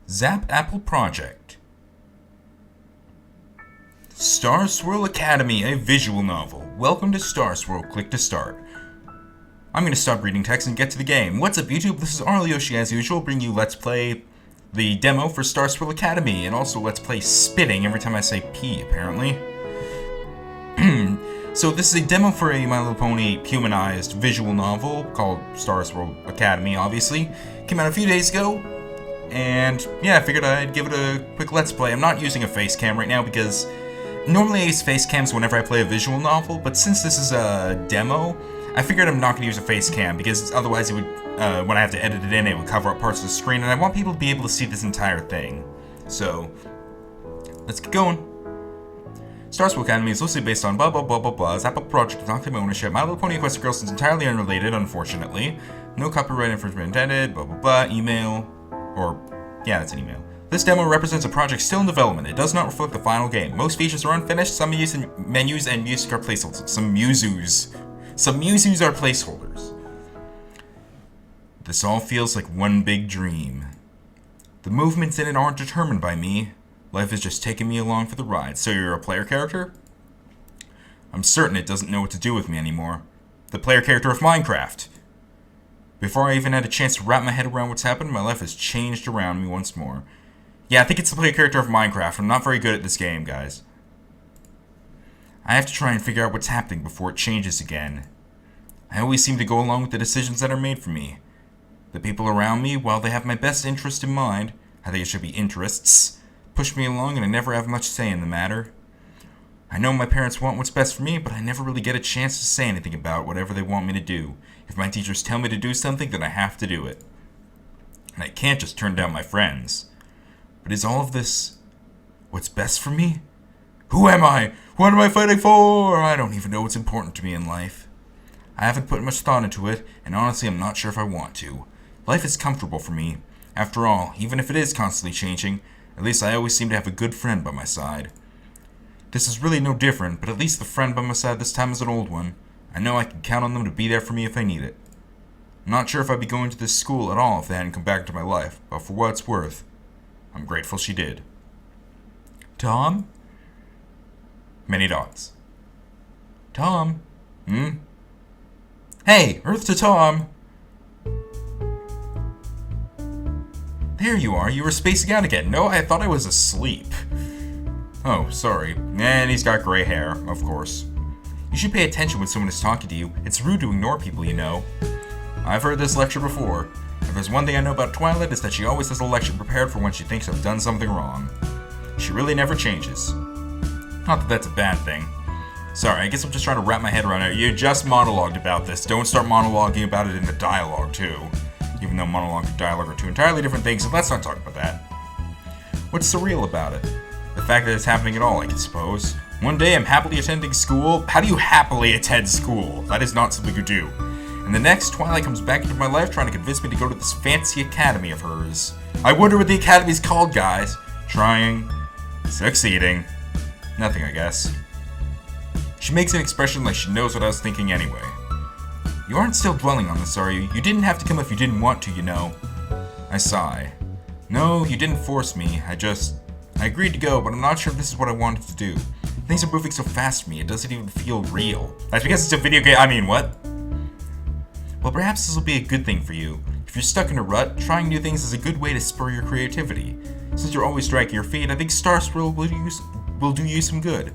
Zap Apple Project. Starswirl Academy, a visual novel. Welcome to Starswirl. Click to start. I'm going to stop reading text and get to the game. What's up, YouTube? This is Yoshi, as usual, bringing you Let's Play the demo for Starswirl Academy, and also Let's Play spitting every time I say P, apparently. So this is a demo for a My Little Pony humanized visual novel called Starswirl Academy, obviously. Came out a few days ago, and yeah, I figured I'd give it a quick Let's Play. I'm not using a face cam right now because normally I use face cams whenever I play a visual novel, but since this is a demo, I figured I'm not going to use a face cam because otherwise it would, when I have to edit it in, it would cover up parts of the screen, and I want people to be able to see this entire thing. So, let's get going. Starswirl Academy is loosely based on blah blah blah blah blah. Apple Project does not claim ownership. My Little Pony Quest Girls is entirely unrelated, unfortunately. No copyright infringement intended, blah blah blah. Email, or, yeah, that's an email. This demo represents a project still in development. It does not reflect the final game. Most features are unfinished. Some menus and music are placeholders. Some musus are placeholders. This all feels like one big dream. The movements in it aren't determined by me. Life is just taking me along for the ride. So you're a player character? I'm certain it doesn't know what to do with me anymore. The player character of Minecraft. Before I even had a chance to wrap my head around what's happened, my life has changed around me once more. Yeah, I think it's the player character of Minecraft. I'm not very good at this game, guys. I have to try and figure out what's happening before it changes again. I always seem to go along with the decisions that are made for me. The people around me, while they have my best interest in mind, I think it should be interests, push me along, and I never have much say in the matter. I know my parents want what's best for me, but I never really get a chance to say anything about whatever they want me to do. If my teachers tell me to do something, then I have to do it. And I can't just turn down my friends. But is all of this what's best for me? Who am I? What am I fighting for? I don't even know what's important to me in life. I haven't put much thought into it, and honestly I'm not sure if I want to. Life is comfortable for me. After all, even if it is constantly changing, at least I always seem to have a good friend by my side. This is really no different, but at least the friend by my side this time is an old one. I know I can count on them to be there for me if I need it. I'm not sure if I'd be going to this school at all if they hadn't come back into my life, but for what it's worth, I'm grateful she did. Tom? Many dots. Tom? Hey, Earth to Tom! There you are, you were spacing out again. No, I thought I was asleep. Oh, sorry. And he's got gray hair, of course. You should pay attention when someone is talking to you. It's rude to ignore people, you know. I've heard this lecture before. If there's one thing I know about Twilight, it's that she always has a lecture prepared for when she thinks I've done something wrong. She really never changes. Not that that's a bad thing. Sorry, I guess I'm just trying to wrap my head around it. You just monologued about this. Don't start monologuing about it in the dialogue, too. Even though monologue and dialogue are two entirely different things, so let's not talk about that. What's surreal about it? The fact that it's happening at all, I suppose. One day I'm happily attending school. How do you happily attend school? That is not something you do. And the next, Twilight comes back into my life trying to convince me to go to this fancy academy of hers. I wonder what the academy's called, guys. Trying. Succeeding. Nothing, I guess. She makes an expression like she knows what I was thinking anyway. You aren't still dwelling on this, are you? You didn't have to come if you didn't want to, you know. I sigh. No, you didn't force me. I agreed to go, but I'm not sure if this is what I wanted to do. Things are moving so fast for me, it doesn't even feel real. That's because it's a video game. I mean, what? Well, perhaps this will be a good thing for you. If you're stuck in a rut, trying new things is a good way to spur your creativity. Since you're always dragging your feet, I think Starswirl will do you some good.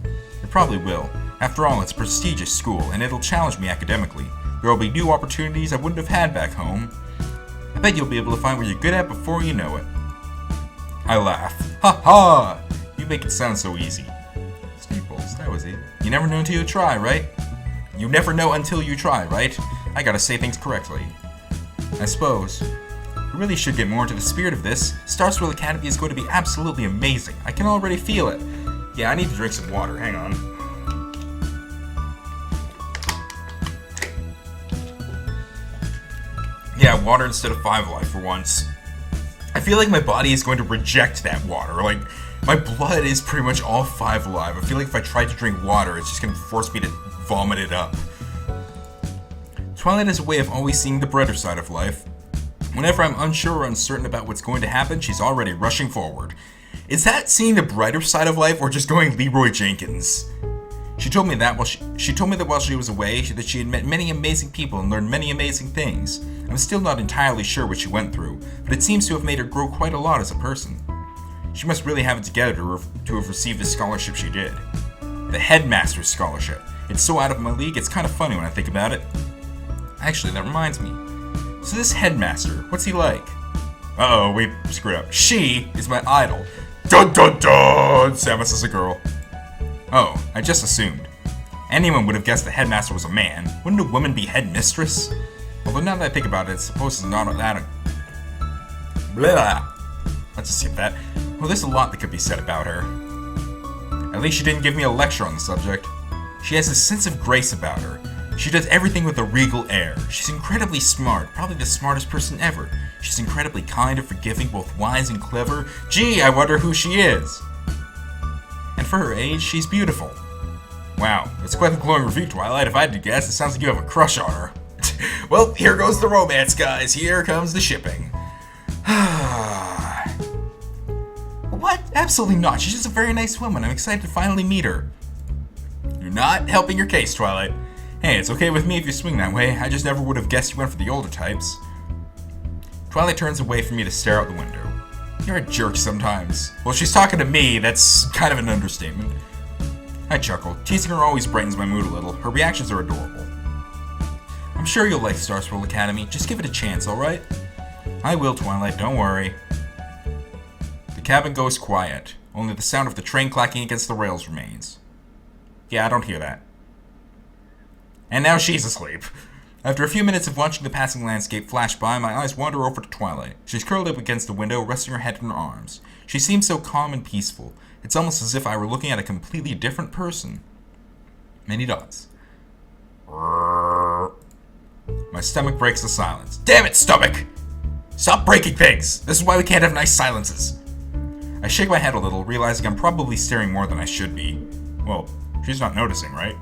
It probably will. After all, it's a prestigious school, and it'll challenge me academically. There will be new opportunities I wouldn't have had back home. I bet you'll be able to find what you're good at before you know it. I laugh. Ha ha! You make it sound so easy. Steeples, that was it. You never know until you try, right? You never know until you try, right? I gotta say things correctly. I suppose. We really should get more into the spirit of this. Starswirl Academy is going to be absolutely amazing. I can already feel it. Yeah, I need to drink some water. Hang on. Yeah, water instead of 5 Alive for once. I feel like my body is going to reject that water. Like, my blood is pretty much all 5 Alive. I feel like if I try to drink water, it's just going to force me to vomit it up. Twilight has a way of always seeing the brighter side of life. Whenever I'm unsure or uncertain about what's going to happen, she's already rushing forward. Is that seeing the brighter side of life or just going Leroy Jenkins? She told me that while she was away, that she had met many amazing people and learned many amazing things. I'm still not entirely sure what she went through, but it seems to have made her grow quite a lot as a person. She must really have it together to have received the scholarship she did. The Headmaster's Scholarship. It's so out of my league, it's kind of funny when I think about it. Actually, that reminds me. So this Headmaster, what's he like? Uh-oh, we screwed up. She is my idol. Dun dun dun! Samus is a girl. Oh, I just assumed. Anyone would have guessed the Headmaster was a man. Wouldn't a woman be headmistress? Although now that I think about it, I suppose it's not that blah. Let's just skip that. Well, there's a lot that could be said about her. At least she didn't give me a lecture on the subject. She has a sense of grace about her. She does everything with a regal air. She's incredibly smart, probably the smartest person ever. She's incredibly kind and forgiving, both wise and clever. Gee, I wonder who she is. And for her age, she's beautiful. Wow, that's quite the glowing review, Twilight. If I had to guess, it sounds like you have a crush on her. Well, here goes the romance, guys. Here comes the shipping. What? Absolutely not. She's just a very nice woman. I'm excited to finally meet her. You're not helping your case, Twilight. Hey, it's okay with me if you swing that way. I just never would have guessed you went for the older types. Twilight turns away from me to stare out the window. You're a jerk sometimes. Well, she's talking to me. That's kind of an understatement. I chuckle. Teasing her always brightens my mood a little. Her reactions are adorable. I'm sure you'll like Starswirl Academy. Just give it a chance, alright? I will, Twilight. Don't worry. The cabin goes quiet. Only the sound of the train clacking against the rails remains. Yeah, I don't hear that. And now she's asleep. After a few minutes of watching the passing landscape flash by, my eyes wander over to Twilight. She's curled up against the window, resting her head in her arms. She seems so calm and peaceful. It's almost as if I were looking at a completely different person. Many dots. My stomach breaks the silence. Damn it, stomach! Stop breaking things! This is why we can't have nice silences. I shake my head a little, realizing I'm probably staring more than I should be. Well, she's not noticing, right?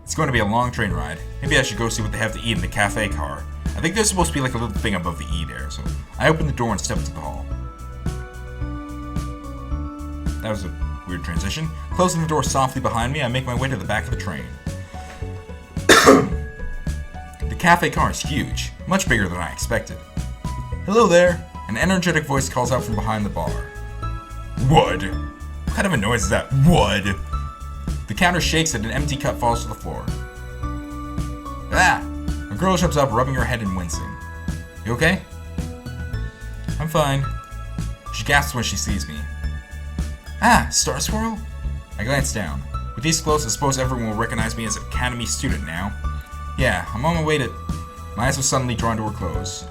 It's going to be a long train ride. Maybe I should go see what they have to eat in the cafe car. I think there's supposed to be like a little thing above the E there, so I open the door and step into the hall. That was a weird transition. Closing the door softly behind me, I make my way to the back of the train. The cafe car is huge, much bigger than I expected. Hello there! An energetic voice calls out from behind the bar. Wood! What kind of a noise is that? Wood! The counter shakes and an empty cup falls to the floor. Ah! A girl jumps up, rubbing her head and wincing. You okay? I'm fine. She gasps when she sees me. Ah, Starswirl? I glance down. With these clothes, I suppose everyone will recognize me as an Academy student now. Yeah, I'm on my way to... My eyes are suddenly drawn to her clothes.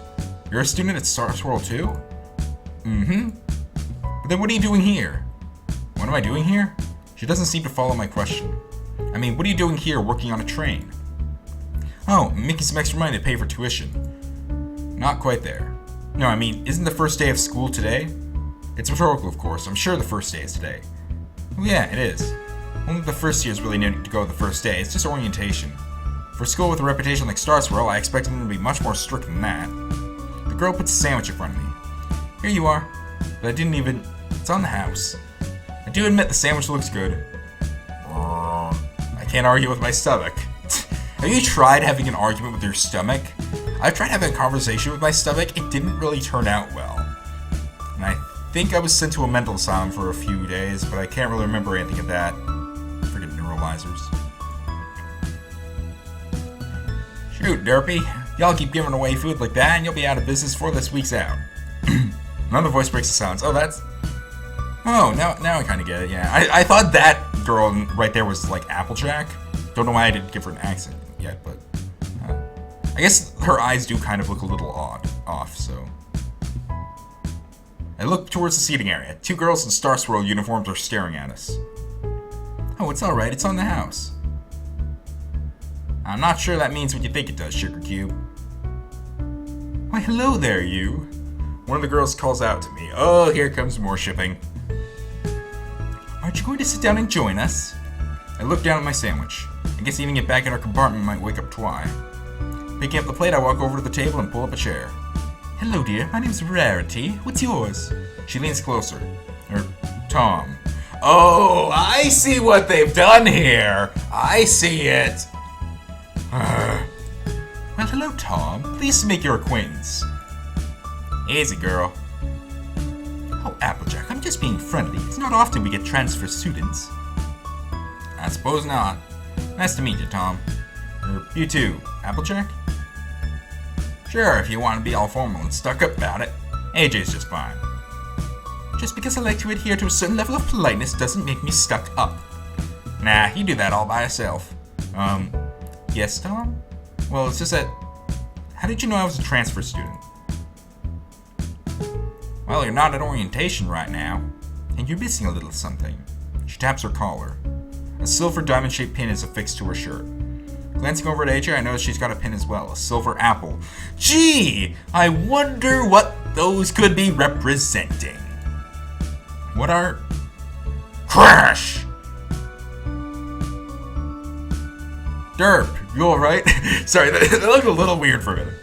You're a student at Starswirl too? Mm-hmm. But then what are you doing here? What am I doing here? She doesn't seem to follow my question. I mean, what are you doing here working on a train? Oh, I'm making some extra money to pay for tuition. Not quite there. No, I mean, isn't the first day of school today? It's rhetorical, of course. I'm sure the first day is today. Well, yeah, it is. Only the first years really need to go the first day. It's just orientation. For a school with a reputation like Starswirl, I expected them to be much more strict than that. The girl puts a sandwich in front of me. Here you are. But I didn't even... It's on the house. I do admit the sandwich looks good. I can't argue with my stomach. Have you tried having an argument with your stomach? I've tried having a conversation with my stomach. It didn't really turn out well. And I think I was sent to a mental asylum for a few days, but I can't really remember anything of that. Friggin' neuralizers. Shoot, Derpy. Y'all keep giving away food like that, and you'll be out of business before this week's out. Another voice breaks the silence. Oh, that's... Oh, now I kind of get it, yeah. I thought that girl right there was like Applejack. Don't know why I didn't give her an accent yet, but... I guess her eyes do kind of look a little off, so... I look towards the seating area. Two girls in Starswirl uniforms are staring at us. Oh, it's alright, it's on the house. I'm not sure that means what you think it does, Sugar Cube. Why, hello there, you. One of the girls calls out to me. Oh, here comes more shipping. Aren't you going to sit down and join us? I look down at my sandwich. I guess eating it back in our compartment might wake up Twi. Picking up the plate, I walk over to the table and pull up a chair. Hello, dear. My name's Rarity. What's yours? She leans closer. Tom. Oh, I see what they've done here. I see it. Well, hello, Tom. Pleased to make your acquaintance. Easy, girl. Oh, Applejack, I'm just being friendly. It's not often we get transfer students. I suppose not. Nice to meet you, Tom. You too, Applejack? Sure, if you want to be all formal and stuck up about it. AJ's just fine. Just because I like to adhere to a certain level of politeness doesn't make me stuck up. Nah, you do that all by yourself. Yes, Tom? Well, it's just that... How did you know I was a transfer student? Well, you're not at orientation right now, and you're missing a little something. She taps her collar. A silver diamond-shaped pin is affixed to her shirt. Glancing over at AJ, I notice she's got a pin as well, a silver apple. Gee, I wonder what those could be representing. What are... Crash! Derp, you alright? Sorry, that looked a little weird for a minute.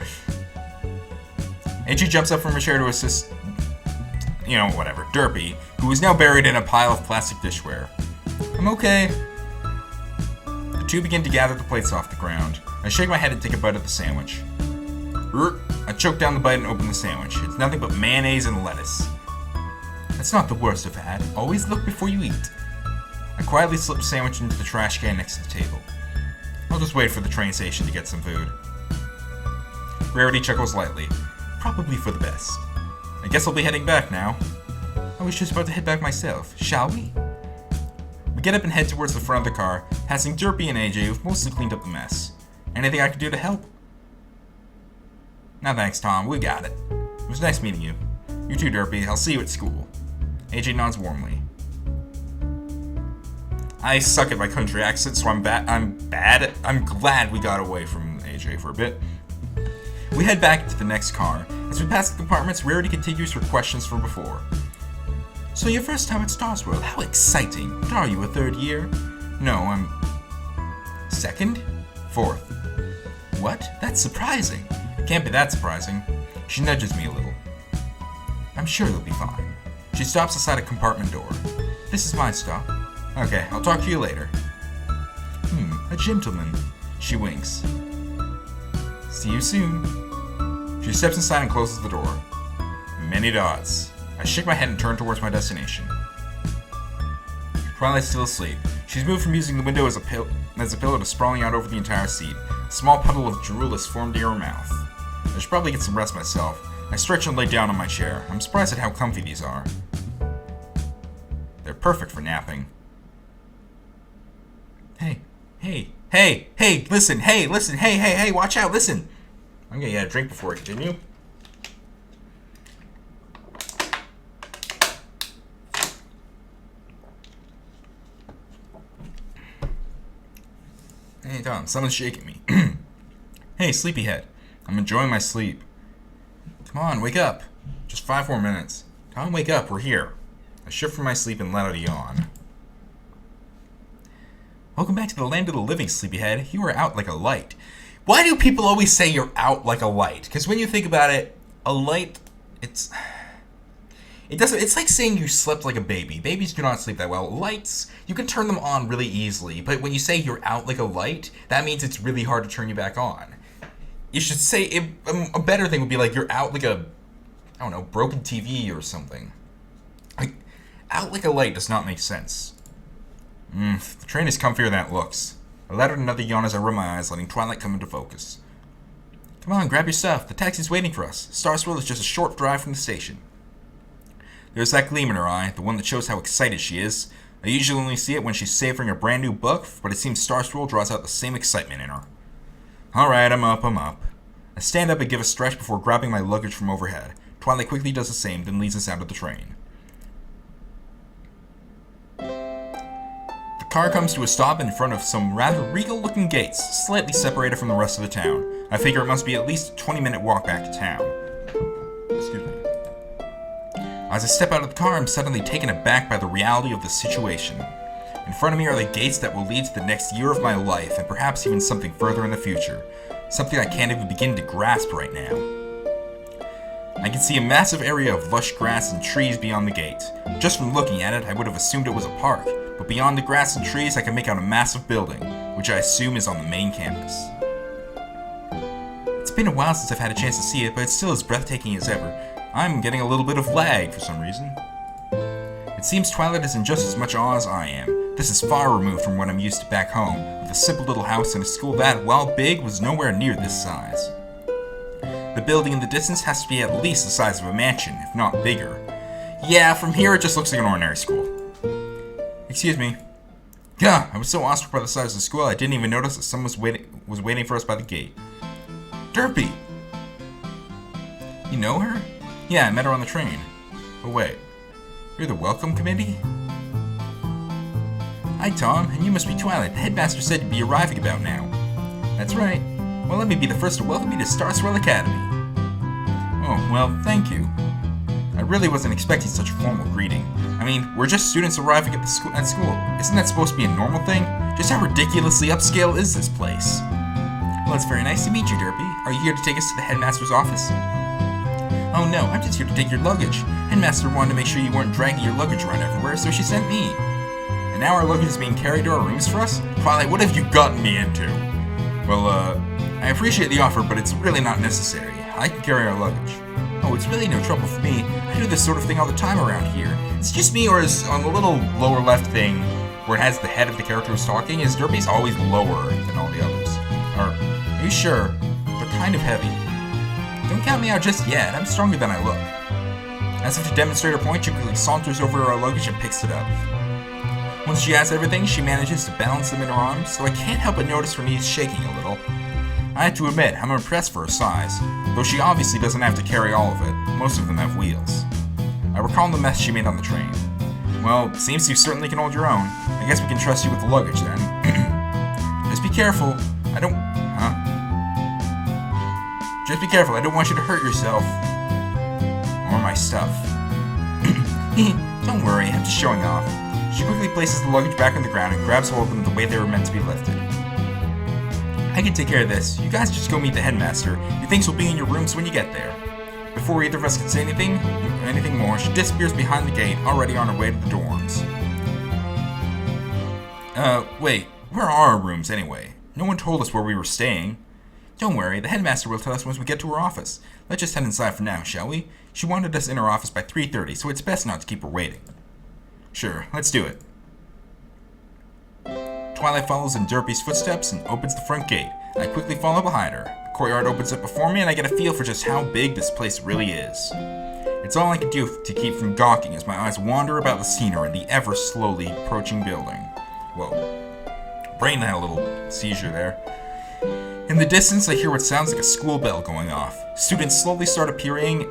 AJ jumps up from her chair to assist... whatever, Derpy, who is now buried in a pile of plastic dishware. I'm okay. The two begin to gather the plates off the ground. I shake my head and take a bite of the sandwich. I choke down the bite and open the sandwich. It's nothing but mayonnaise and lettuce. That's not the worst I've had. Always look before you eat. I quietly slip the sandwich into the trash can next to the table. I'll just wait for the train station to get some food. Rarity chuckles lightly. Probably for the best. I guess I'll be heading back now. I was just about to head back myself. Shall we? We get up and head towards the front of the car, passing Derpy and AJ, who've mostly cleaned up the mess. Anything I can do to help? No thanks, Tom. We got it. It was nice meeting you. You too, Derpy. I'll see you at school. AJ nods warmly. I suck at my country accent, so I'm bad. I'm glad we got away from AJ for a bit. We head back to the next car. As we pass the compartments, Rarity continues her questions from before. So your first time at Starswirl, how exciting. What are you, a third year? No, I'm... Second? Fourth. What? That's surprising. It can't be that surprising. She nudges me a little. I'm sure you'll be fine. She stops beside a compartment door. This is my stop. Okay, I'll talk to you later. A gentleman. She winks. See you soon. She steps inside and closes the door. Many dots. I shake my head and turn towards my destination. Twilight's still asleep. She's moved from using the window as a pillow to sprawling out over the entire seat. A small puddle of drool has formed near her mouth. I should probably get some rest myself. I stretch and lay down on my chair. I'm surprised at how comfy these are. They're perfect for napping. Hey, listen, hey, watch out, listen. I'm gonna get a drink before I continue. Hey, Tom, someone's shaking me. Hey, sleepyhead. I'm enjoying my sleep. Come on, wake up. Just 5 more minutes. Tom, wake up, we're here. I shift from my sleep and let out a yawn. Welcome back to the land of the living, sleepyhead. You are out like a light. Why do people always say you're out like a light? Because when you think about it, a light, it's like saying you slept like a baby. Babies do not sleep that well. Lights, you can turn them on really easily, but when you say you're out like a light, that means it's really hard to turn you back on. You should say, a better thing would be like you're out like a, I don't know, broken TV or something. Like, out like a light does not make sense. The train is comfier than it looks. I let out another yawn as I rub my eyes, letting Twilight come into focus. Come on, grab your stuff. The taxi's waiting for us. Starswirl is just a short drive from the station. There's that gleam in her eye, the one that shows how excited she is. I usually only see it when she's savoring a brand new book, but it seems Starswirl draws out the same excitement in her. Alright, I'm up. I stand up and give a stretch before grabbing my luggage from overhead. Twilight quickly does the same, then leads us out of the train. The car comes to a stop in front of some rather regal-looking gates, slightly separated from the rest of the town. I figure it must be at least a 20-minute walk back to town. Excuse me. As I step out of the car, I'm suddenly taken aback by the reality of the situation. In front of me are the gates that will lead to the next year of my life, and perhaps even something further in the future. Something I can't even begin to grasp right now. I can see a massive area of lush grass and trees beyond the gate. Just from looking at it, I would have assumed it was a park, but beyond the grass and trees, I can make out a massive building, which I assume is on the main campus. It's been a while since I've had a chance to see it, but it's still as breathtaking as ever. I'm getting a little bit of lag for some reason. It seems Twilight is in just as much awe as I am. This is far removed from what I'm used to back home, with a simple little house and a school that, while big, was nowhere near this size. The building in the distance has to be at least the size of a mansion, if not bigger. Yeah, from here it just looks like an ordinary school. Excuse me. Gah, I was so awestruck by the size of the school I didn't even notice that someone was waiting for us by the gate. Derpy! You know her? Yeah, I met her on the train. Oh wait, you're the welcome committee? Hi Tom, and you must be Twilight. The headmaster said you'd be arriving about now. That's right. Well, let me be the first to welcome you to Starswirl Academy. Oh, well, thank you. I really wasn't expecting such a formal greeting. I mean, we're just students arriving at school. Isn't that supposed to be a normal thing? Just how ridiculously upscale is this place? Well, it's very nice to meet you, Derpy. Are you here to take us to the headmaster's office? Oh no, I'm just here to take your luggage. Headmaster wanted to make sure you weren't dragging your luggage around everywhere, so she sent me. And now our luggage is being carried to our rooms for us? Twilight, what have you gotten me into? Well, I appreciate the offer, but it's really not necessary. I can carry our luggage. Oh, it's really no trouble for me. I do this sort of thing all the time around here. It's just me, or is on the little lower left thing where it has the head of the character who's talking, is Derpy's always lower than all the others. Are you sure? They're kind of heavy. Don't count me out just yet. I'm stronger than I look. As if to demonstrate her point, she quickly saunters over to our luggage and picks it up. Once she has everything, she manages to balance them in her arms, so I can't help but notice her knees shaking a little. I have to admit, I'm impressed for her size, though she obviously doesn't have to carry all of it. Most of them have wheels. I recall the mess she made on the train. Well, seems you certainly can hold your own. I guess we can trust you with the luggage then. Just be careful. Just be careful, I don't want you to hurt yourself. Or my stuff. Don't worry, I'm just showing off. She quickly places the luggage back on the ground and grabs hold of them the way they were meant to be lifted. I can take care of this. You guys just go meet the headmaster. Your things will be in your rooms when you get there. Before either of us can say anything more, she disappears behind the gate, already on her way to the dorms. Wait, where are our rooms anyway? No one told us where we were staying. Don't worry, the headmaster will tell us once we get to her office. Let's just head inside for now, shall we? She wanted us in her office by 3:30, so it's best not to keep her waiting. Sure, let's do it. Twilight follows in Derpy's footsteps and opens the front gate. I quickly follow behind her. The courtyard opens up before me and I get a feel for just how big this place really is. It's all I can do to keep from gawking as my eyes wander about the scenery and the ever slowly approaching building. Whoa. Brain had a little seizure there. In the distance, I hear what sounds like a school bell going off. Students slowly start appearing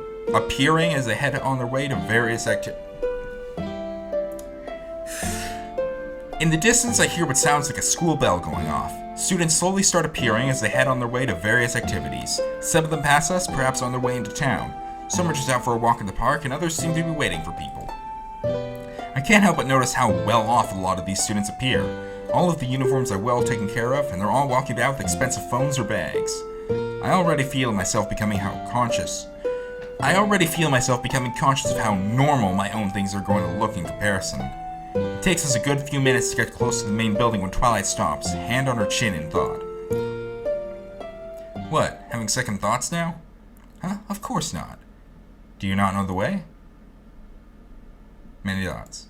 as they head on their way to various activities. In the distance, I hear what sounds like a school bell going off. Students slowly start appearing as they head on their way to various activities. Some of them pass us, perhaps on their way into town. Some are just out for a walk in the park, and others seem to be waiting for people. I can't help but notice how well off a lot of these students appear. All of the uniforms are well taken care of, and they're all walking about with expensive phones or bags. I already feel myself becoming conscious of how normal my own things are going to look in comparison. It takes us a good few minutes to get close to the main building when Twilight stops, hand on her chin in thought. What, having second thoughts now? Huh? Of course not. Do you not know the way? Many thoughts.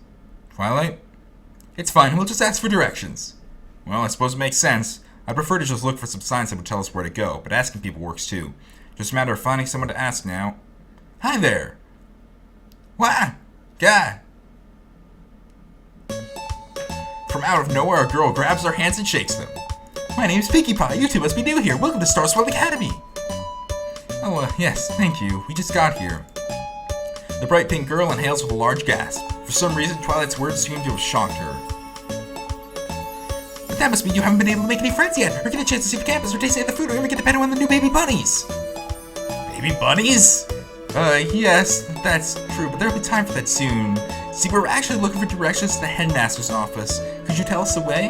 Twilight? It's fine, we'll just ask for directions. Well, I suppose it makes sense. I'd prefer to just look for some signs that would tell us where to go, but asking people works too. Just a matter of finding someone to ask now. Hi there! What? God! From out of nowhere, a girl grabs our hands and shakes them. My name's Pinkie Pie. You two must be new here. Welcome to Starswirl Academy. Oh, yes, thank you. We just got here. The bright pink girl inhales with a large gasp. For some reason, Twilight's words seem to have shocked her. But that must mean you haven't been able to make any friends yet, or get a chance to see the campus, or taste any of the food, or even get to pet one of the new baby bunnies. Baby bunnies? Yes, that's true, but there'll be time for that soon. See, we're actually looking for directions to the headmaster's office. Could you tell us the way?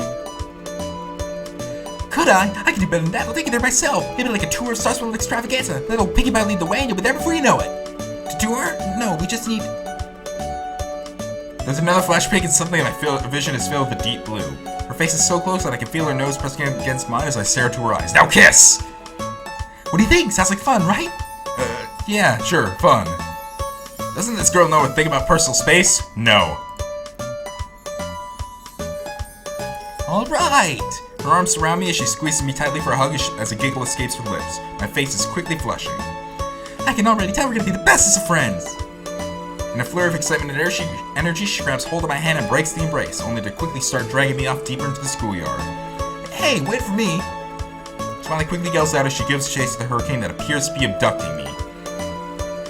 Could I? I can do better than that. I'll take you there myself. Maybe like a tour of Starswirl extravaganza. That'll Pinkie Pie lead the way, and you'll be there before you know it. To tour? No, we just need... There's another flash pig and suddenly my vision is filled with a deep blue. Her face is so close that I can feel her nose pressing against mine as I stare into her eyes. Now kiss! What do you think? Sounds like fun, right? Yeah, sure, fun. Doesn't this girl know a thing about personal space? No. Alright! Her arms surround me as she squeezes me tightly for a hug as a giggle escapes her lips. My face is quickly flushing. I can already tell we're gonna be the bestest of friends! In a flurry of excitement and energy, she grabs hold of my hand and breaks the embrace, only to quickly start dragging me off deeper into the schoolyard. Hey, wait for me! Smiley quickly yells out as she gives chase to the hurricane that appears to be abducting me.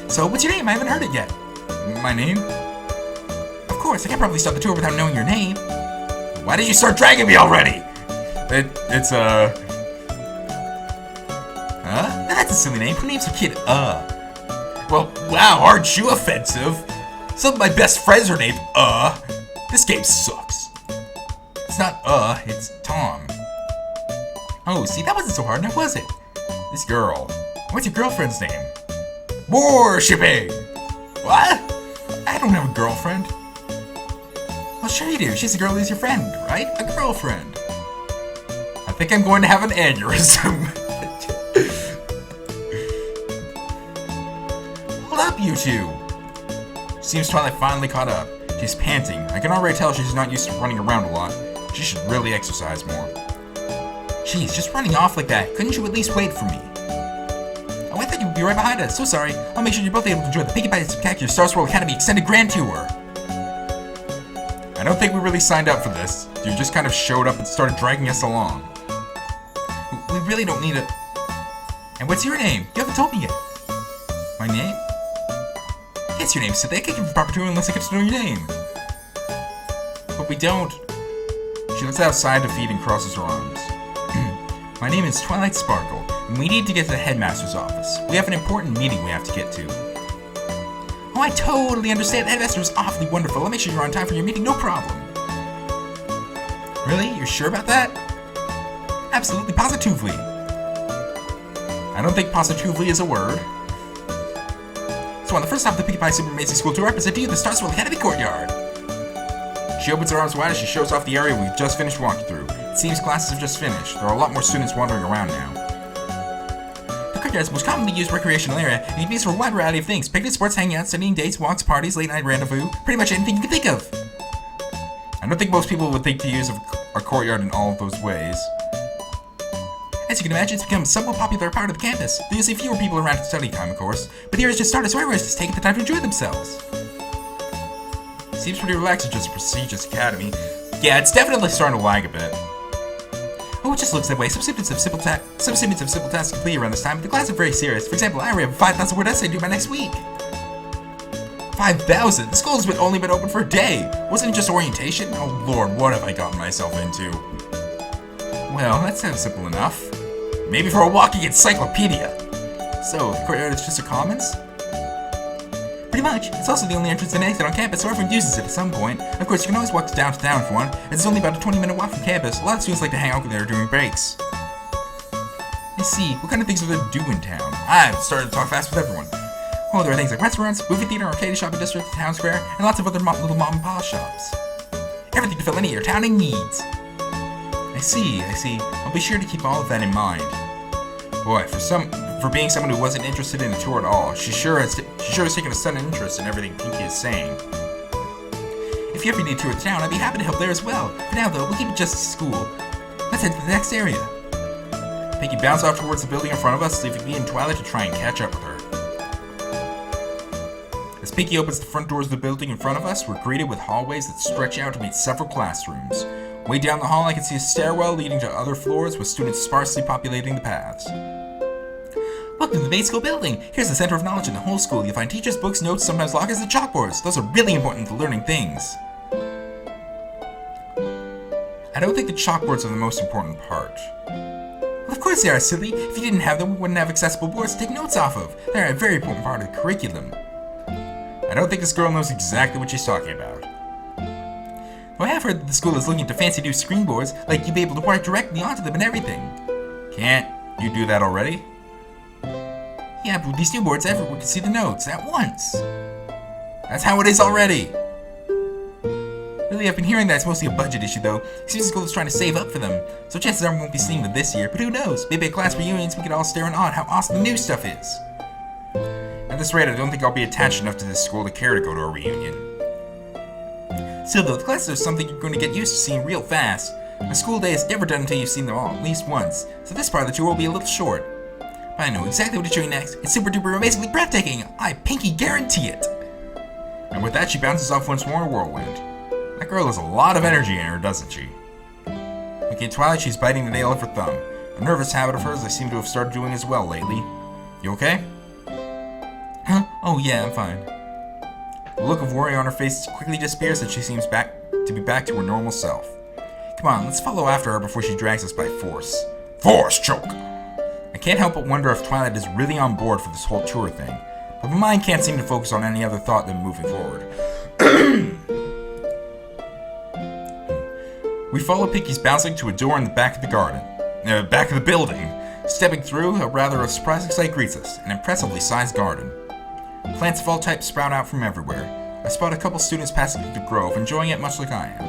So, what's your name? I haven't heard it yet. My name? Of course, I can't probably start the tour without knowing your name. Why did you start dragging me already? It's Huh? That's a silly name. Who names a kid, Well, wow, aren't you offensive? Some of my best friends are named, This game sucks. It's not, it's Tom. Oh, see, that wasn't so hard now, was it? This girl. What's your girlfriend's name? Worshipping! What? I don't have a girlfriend. Well, sure you do. She's the girl who's your friend, right? A girlfriend. I think I'm going to have an aneurysm. Hold up, you two. Seems Twilight finally caught up. She's panting. I can already tell she's not used to running around a lot. She should really exercise more. Jeez, just running off like that. Couldn't you at least wait for me? Oh, I thought you'd be right behind us. So sorry. I'll make sure you're both able to enjoy the Pinkie Pie Spectacular Starswirl Academy Extended Grand Tour. I don't think we really signed up for this. You just kind of showed up and started dragging us along. We really don't need it. And what's your name? You haven't told me yet. My name? Yes, your name, so they can't give you proper tour unless I get to know your name. But we don't. She looks outside to feed and crosses her arms. My name is Twilight Sparkle, and we need to get to the headmaster's office. We have an important meeting we have to get to. Oh, I totally understand. The headmaster is awfully wonderful. I'll make sure you're on time for your meeting, no problem. Really? You're sure about that? Absolutely, positively. I don't think positively is a word. So on the first stop of the Pinkie Pie Super Amazing School Tour, I present to you the Starswirl Academy courtyard. She opens her arms wide as she shows off the area we've just finished walking through. It seems classes have just finished. There are a lot more students wandering around now. The courtyard is the most commonly used recreational area and can be used for a wide variety of things. Picnic, sports, hangouts, studying, dates, walks, parties, late night rendezvous, pretty much anything you can think of. I don't think most people would think to use a courtyard in all of those ways. As you can imagine, it's become a somewhat popular part of the campus. There's usually fewer people around at study time, of course, but the year has just started, so everyone's just taking the time to enjoy themselves. Seems pretty relaxed and just a prestigious academy. Yeah, it's definitely starting to lag a bit. Oh, it just looks that way. Some students have simple tasks complete around this time, but the class is very serious. For example, I already have a 5,000 word essay due by next week. 5,000? The school has only been open for a day. Wasn't it just orientation? Oh lord, what have I gotten myself into? Well, that sounds simple enough. Maybe for a walking encyclopedia. So, the courtyard is just a commons? Pretty much. It's also the only entrance and exit on campus, so everyone uses it at some point. Of course, you can always walk to downtown if you want. It's only about a 20-minute walk from campus. A lot of students like to hang out there during breaks. I see. What kind of things are there to do in town? I've started to talk fast with everyone. Oh, there are things like restaurants, movie theater, arcade, shopping district, town square, and lots of other little mom and pop shops. Everything to fill any of your towning needs. I see. I'll be sure to keep all of that in mind. Boy, for being someone who wasn't interested in the tour at all, she sure has taken a sudden interest in everything Pinkie is saying. If you ever need a tour of town, I'd be happy to help there as well. For now, though, we'll keep it just at school. Let's head to the next area. Pinkie bounced off towards the building in front of us, leaving me and Twilight to try and catch up with her. As Pinkie opens the front doors of the building in front of us, we're greeted with hallways that stretch out to meet several classrooms. Way down the hall, I can see a stairwell leading to other floors with students sparsely populating the paths. Welcome to the main school building. Here's the center of knowledge in the whole school. You'll find teachers, books, notes, sometimes lockers, and chalkboards. Those are really important to learning things. I don't think the chalkboards are the most important part. Well, of course they are, silly. If you didn't have them, we wouldn't have accessible boards to take notes off of. They're a very important part of the curriculum. I don't think this girl knows exactly what she's talking about. Well, I have heard that the school is looking into fancy new screen boards, like you'd be able to write directly onto them and everything. Can't you do that already? Yeah, but with these new boards, everyone can see the notes at once. That's how it is already. Really, I've been hearing that it's mostly a budget issue, though. It seems the school is trying to save up for them, so chances are we won't be seeing them this year. But who knows? Maybe at class reunions we could all stare in awe at how awesome the new stuff is. At this rate, I don't think I'll be attached enough to this school to care to go to a reunion. Still, though, the classes are something you're going to get used to seeing real fast. A school day is never done until you've seen them all at least once, so this part of the tour will be a little short. But I know exactly what to show you next. It's super duper amazingly breathtaking. I pinky guarantee it. And with that, she bounces off once more in a whirlwind. That girl has a lot of energy in her, doesn't she? Looking at Twilight, she's biting the nail of her thumb. A nervous habit of hers I seem to have started doing as well lately. You okay? Huh? Oh yeah, I'm fine. The look of worry on her face quickly disappears as she seems to be back to her normal self. Come on, let's follow after her before she drags us by force. Force choke! I can't help but wonder if Twilight is really on board for this whole tour thing, but my mind can't seem to focus on any other thought than moving forward. We follow Pinky's bouncing to a door in the back of the building. Stepping through, a rather surprising sight greets us, an impressively sized garden. Plants of all types sprout out from everywhere. I spot a couple students passing through the grove, enjoying it much like I am.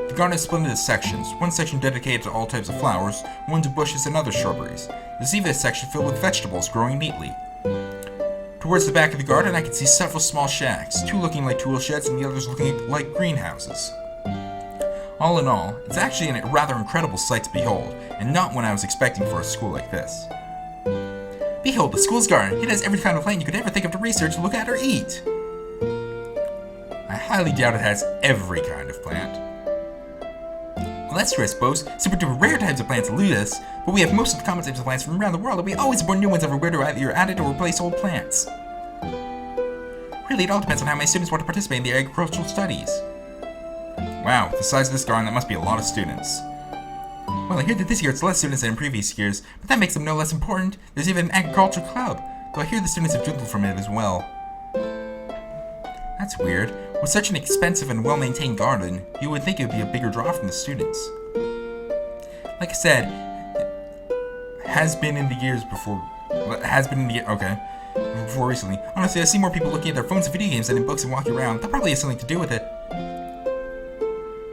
The garden is split into sections, one section dedicated to all types of flowers, one to bushes and other shrubberies. There's even a section filled with vegetables growing neatly. Towards the back of the garden, I can see several small shacks, two looking like tool sheds and the others looking like greenhouses. All in all, it's actually a rather incredible sight to behold, and not one I was expecting for a school like this. Behold, the school's garden. It has every kind of plant you could ever think of to research, look at, or eat. I highly doubt it has every kind of plant. Well, that's true, I suppose. Super duper rare types of plants elude us, but we have most of the common types of plants from around the world, and we always born new ones everywhere to either add or replace old plants. Really, it all depends on how many students want to participate in the agricultural studies. Wow, the size of this garden, that must be a lot of students. Well, I hear that this year it's less students than in previous years, but that makes them no less important. There's even an agriculture club, though I hear the students have dwindled from it as well. That's weird. With such an expensive and well-maintained garden, you would think it would be a bigger draw from the students. Like I said, before recently. Honestly, I see more people looking at their phones and video games than in books and walking around. That probably has something to do with it.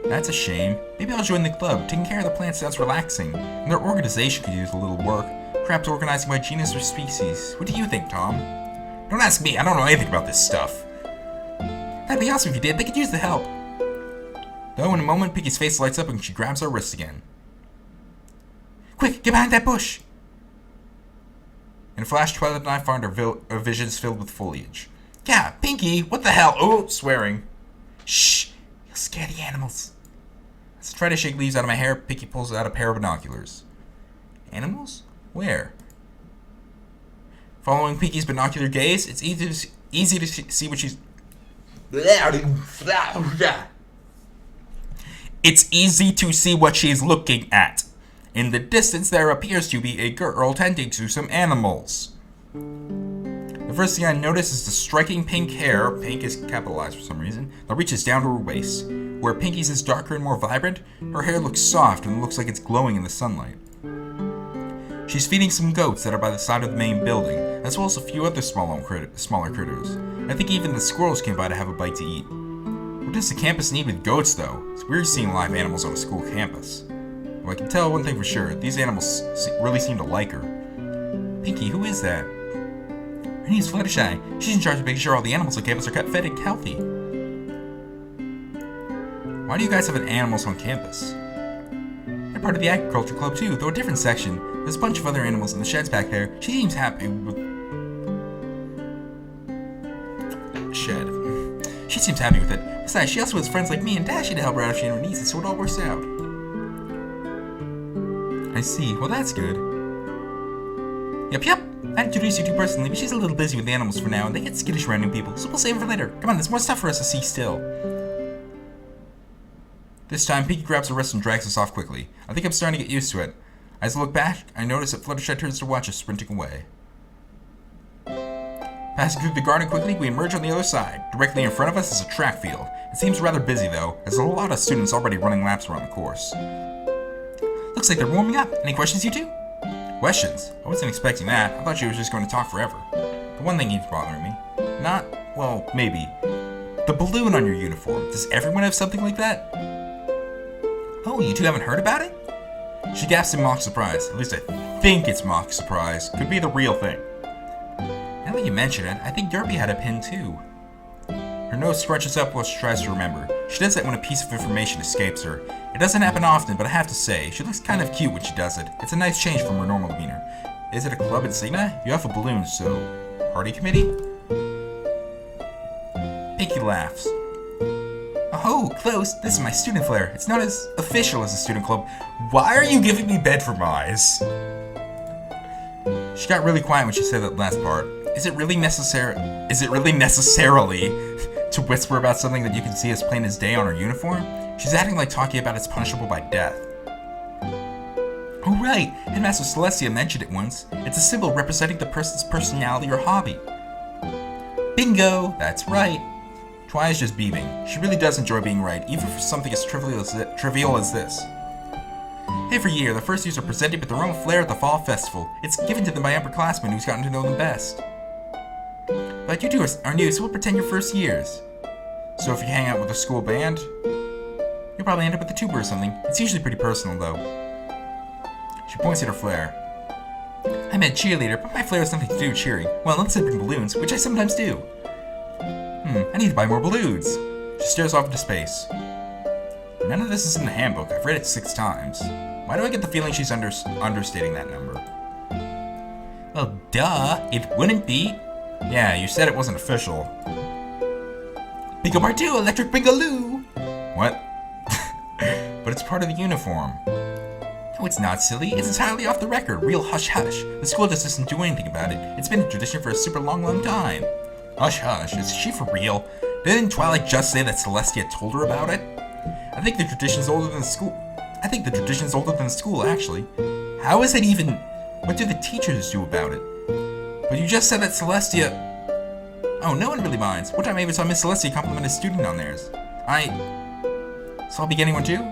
That's a shame. Maybe I'll join the club. Taking care of the plants sounds relaxing, and their organization could use a little work. Perhaps organizing by genus or species. What do you think, Tom? Don't ask me. I don't know anything about this stuff. That'd be awesome if you did. They could use the help. Though in a moment, Piggy's face lights up and she grabs our wrists again. Quick, get behind that bush! In a flash, Twilight and I find our visions filled with foliage. Yeah, Pinky, what the hell? Oh, swearing. Shh, you'll scare the animals. As I try to shake leaves out of my hair, Pinky pulls out a pair of binoculars. Animals? Where? Following Pinky's binocular gaze, it's easy to see what she's... It's easy to see what she's looking at. In the distance, there appears to be a girl tending to some animals. The first thing I notice is the striking pink hair, pink is capitalized for some reason, that reaches down to her waist. Where Pinky's is darker and more vibrant, her hair looks soft and looks like it's glowing in the sunlight. She's feeding some goats that are by the side of the main building, as well as a few other smaller critters. I think even the squirrels came by to have a bite to eat. What does the campus need with goats, though? It's weird seeing live animals on a school campus. Well, I can tell one thing for sure. These animals really seem to like her. Pinky, who is that? Her name's Fluttershy. She's in charge of making sure all the animals on campus are kept fed and healthy. Why do you guys have animals on campus? They're part of the agriculture club too, though a different section. There's a bunch of other animals in the sheds back there. She seems happy with... Shed. She seems happy with it. Besides, she also has friends like me and Dashy to help her out if she ever needs it, so it all works out. I see. Well, that's good. Yep. I introduced you to personally, but she's a little busy with the animals for now, and they get skittish around new people, so we'll save it for later. Come on, there's more stuff for us to see still. This time, Pinky grabs her wrist and drags us off quickly. I think I'm starting to get used to it. As I look back, I notice that Fluttershy turns to watch us sprinting away. Passing through the garden quickly, we emerge on the other side. Directly in front of us is a track field. It seems rather busy, though, as there are a lot of students already running laps around the course. Looks like they're warming up. Any questions, you two? Questions? I wasn't expecting that. I thought she was just going to talk forever. The one thing keeps bothering me. Not, well, maybe. The balloon on your uniform. Does everyone have something like that? Oh, you two haven't heard about it? She gasps in mock surprise. At least I think it's mock surprise. Could be the real thing. Now that you mention it, I think Derby had a pin too. Her nose scrunches up while she tries to remember. She does that when a piece of information escapes her. It doesn't happen often, but I have to say, she looks kind of cute when she does it. It's a nice change from her normal demeanor. Is it a club insignia? You have a balloon, so... Party committee? Pinky laughs. Oh, close. This is my student flare. It's not as official as a student club. Why are you giving me bedroom eyes? She got really quiet when she said that last part. Is it really necessarily to whisper about something that you can see as plain as day on her uniform? She's acting like talking about it's punishable by death. Oh right, Headmaster Celestia mentioned it once. It's a symbol representing the person's personality or hobby. Bingo! That's right. Twi is just beaming. She really does enjoy being right, even for something as trivial as this. Every year, the first years are presented with their own flair at the Fall Festival. It's given to them by upperclassmen who's gotten to know them best. But you two are new, so we'll pretend you're first years. So if you hang out with a school band, you'll probably end up with a tuba or something. It's usually pretty personal, though. She points at her flare. I'm a cheerleader, but my flare has nothing to do with cheering. Well, unless I bring balloons, which I sometimes do. I need to buy more balloons. She stares off into space. None of this is in the handbook. I've read it 6 times. Why do I get the feeling she's understating that number? Well, duh. It wouldn't be. Yeah, you said it wasn't official. Bingo Martoo, electric bingaloo! What? But it's part of the uniform. No, it's not, silly. It's entirely off the record. Real hush-hush. The school just doesn't do anything about it. It's been a tradition for a super long time. Hush-hush. Is she for real? Didn't Twilight just say that Celestia told her about it? I think the tradition's older than school. Actually. How is it even... What do the teachers do about it? But you just said that Celestia... Oh, no one really minds. One time I even saw Miss Celestia compliment a student on theirs. So I'll be getting one too?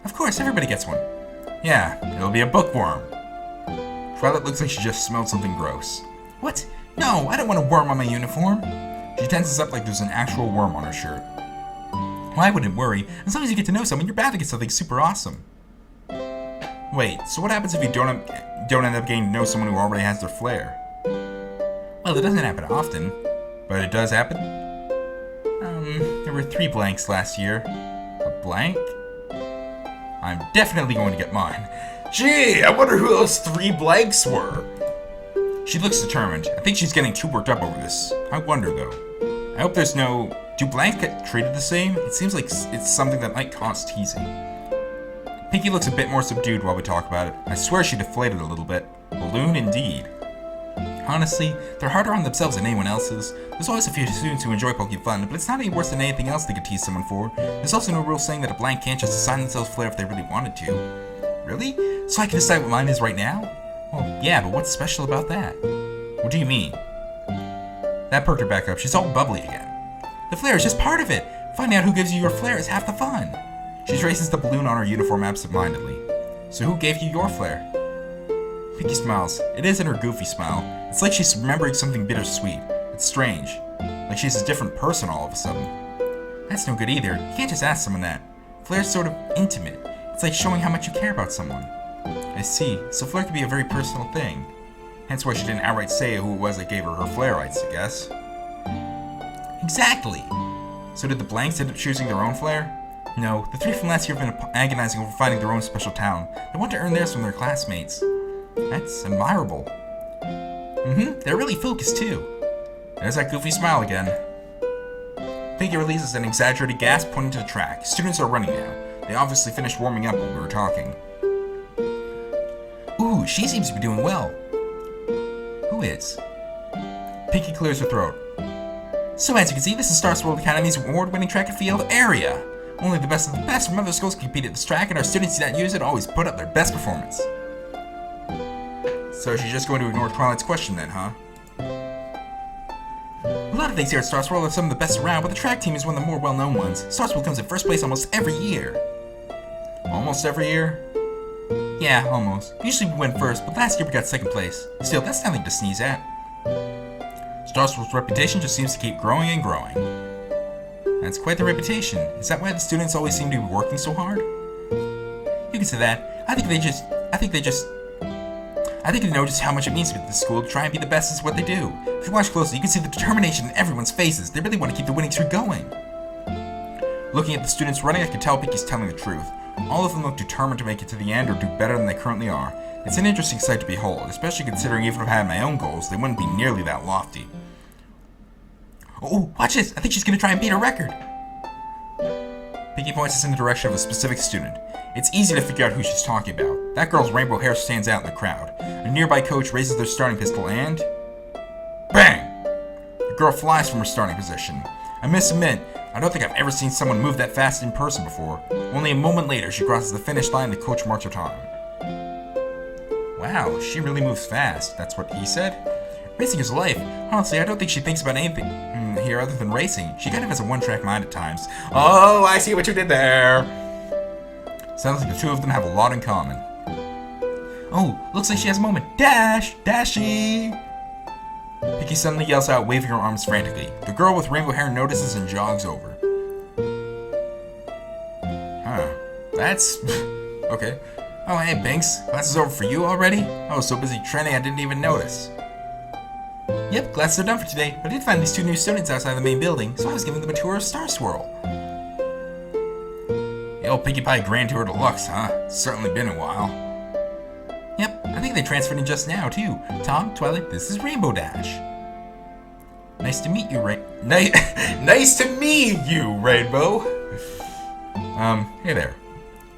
Of course, everybody gets one. Yeah, it'll be a bookworm. Twilight looks like she just smelled something gross. What? No, I don't want a worm on my uniform. She tenses up like there's an actual worm on her shirt. Well, I wouldn't worry. As long as you get to know someone, you're bound to get something super awesome. Wait, so what happens if you don't end up getting to know someone who already has their flair? Well, it doesn't happen often, but it does happen. There were 3 blanks last year. A blank? I'm definitely going to get mine. Gee, I wonder who those 3 blanks were. She looks determined. I think she's getting too worked up over this. I wonder, though. I hope there's no... Do blanks get treated the same? It seems like it's something that might cause teasing. Pinky looks a bit more subdued while we talk about it. I swear she deflated a little bit. Balloon indeed. Honestly, they're harder on themselves than anyone else's. There's always a few students who enjoy poking fun, but it's not any worse than anything else they could tease someone for. There's also no rule saying that a blank can't just assign themselves flair if they really wanted to. Really? So I can decide what mine is right now? Well, yeah, but what's special about that? What do you mean? That perked her back up. She's all bubbly again. The flair is just part of it. Finding out who gives you your flair is half the fun. She traces the balloon on her uniform absent-mindedly. So who gave you your flair? Pinky smiles. It isn't her goofy smile. It's like she's remembering something bittersweet. It's strange. Like she's a different person all of a sudden. That's no good either. You can't just ask someone that. Flair's sort of intimate. It's like showing how much you care about someone. I see. So flair can be a very personal thing. Hence why she didn't outright say who it was that gave her her flairites, I guess. Exactly! So did the blanks end up choosing their own flair? No, the 3 from last year have been agonizing over finding their own special talent. They want to earn theirs from their classmates. That's admirable. They're really focused too. There's that goofy smile again. Pinky releases an exaggerated gasp pointing to the track. Students are running now. They obviously finished warming up while we were talking. Ooh, she seems to be doing well. Who is? Pinky clears her throat. So as you can see, this is Starswirl Academy's award-winning track and field area. Only the best of the best from other schools can compete at this track, and our students that use it always put up their best performance. So she's just going to ignore Twilight's question then, huh? A lot of things here at Starswirl are some of the best around, but the track team is one of the more well-known ones. Starswirl comes in first place almost every year. Almost every year? Yeah, almost. Usually we win first, but last year we got second place. Still, that's nothing to sneeze at. Starswirl's reputation just seems to keep growing and growing. That's quite the reputation. Is that why the students always seem to be working so hard? You can say that. I think they know just how much it means to be at this school to try and be the best at what they do. If you watch closely, you can see the determination in everyone's faces. They really want to keep the winning streak going. Looking at the students running, I can tell Pinky's telling the truth. All of them look determined to make it to the end or do better than they currently are. It's an interesting sight to behold, especially considering even if I had my own goals, they wouldn't be nearly that lofty. Oh, watch this! I think she's gonna try and beat her record! Pinky points us in the direction of a specific student. It's easy to figure out who she's talking about. That girl's rainbow hair stands out in the crowd. A nearby coach raises their starting pistol and... bang! The girl flies from her starting position. I must admit, I don't think I've ever seen someone move that fast in person before. Only a moment later, she crosses the finish line and the coach marks her time. Wow, she really moves fast. That's what he said? Racing is life. Honestly, I don't think she thinks about anything here other than racing. She kind of has a one-track mind at times. Oh, I see what you did there! Sounds like the two of them have a lot in common. Oh, looks like she has a moment. Dash! Dashy! Pinky suddenly yells out, waving her arms frantically. The girl with rainbow hair notices and jogs over. Huh. That's... okay. Oh, hey, Binks. Class is over for you already? I was so busy training I didn't even notice. Yep, classes are done for today, but I did find these two new students outside the main building, so I was giving them a tour of Starswirl. The old Pinkie Pie Grand Tour Deluxe, huh? It's certainly been a while. Yep, I think they transferred in just now, too. Tom, Twilight, this is Rainbow Dash. Nice to meet you, Nice to meet you, Rainbow! Hey there.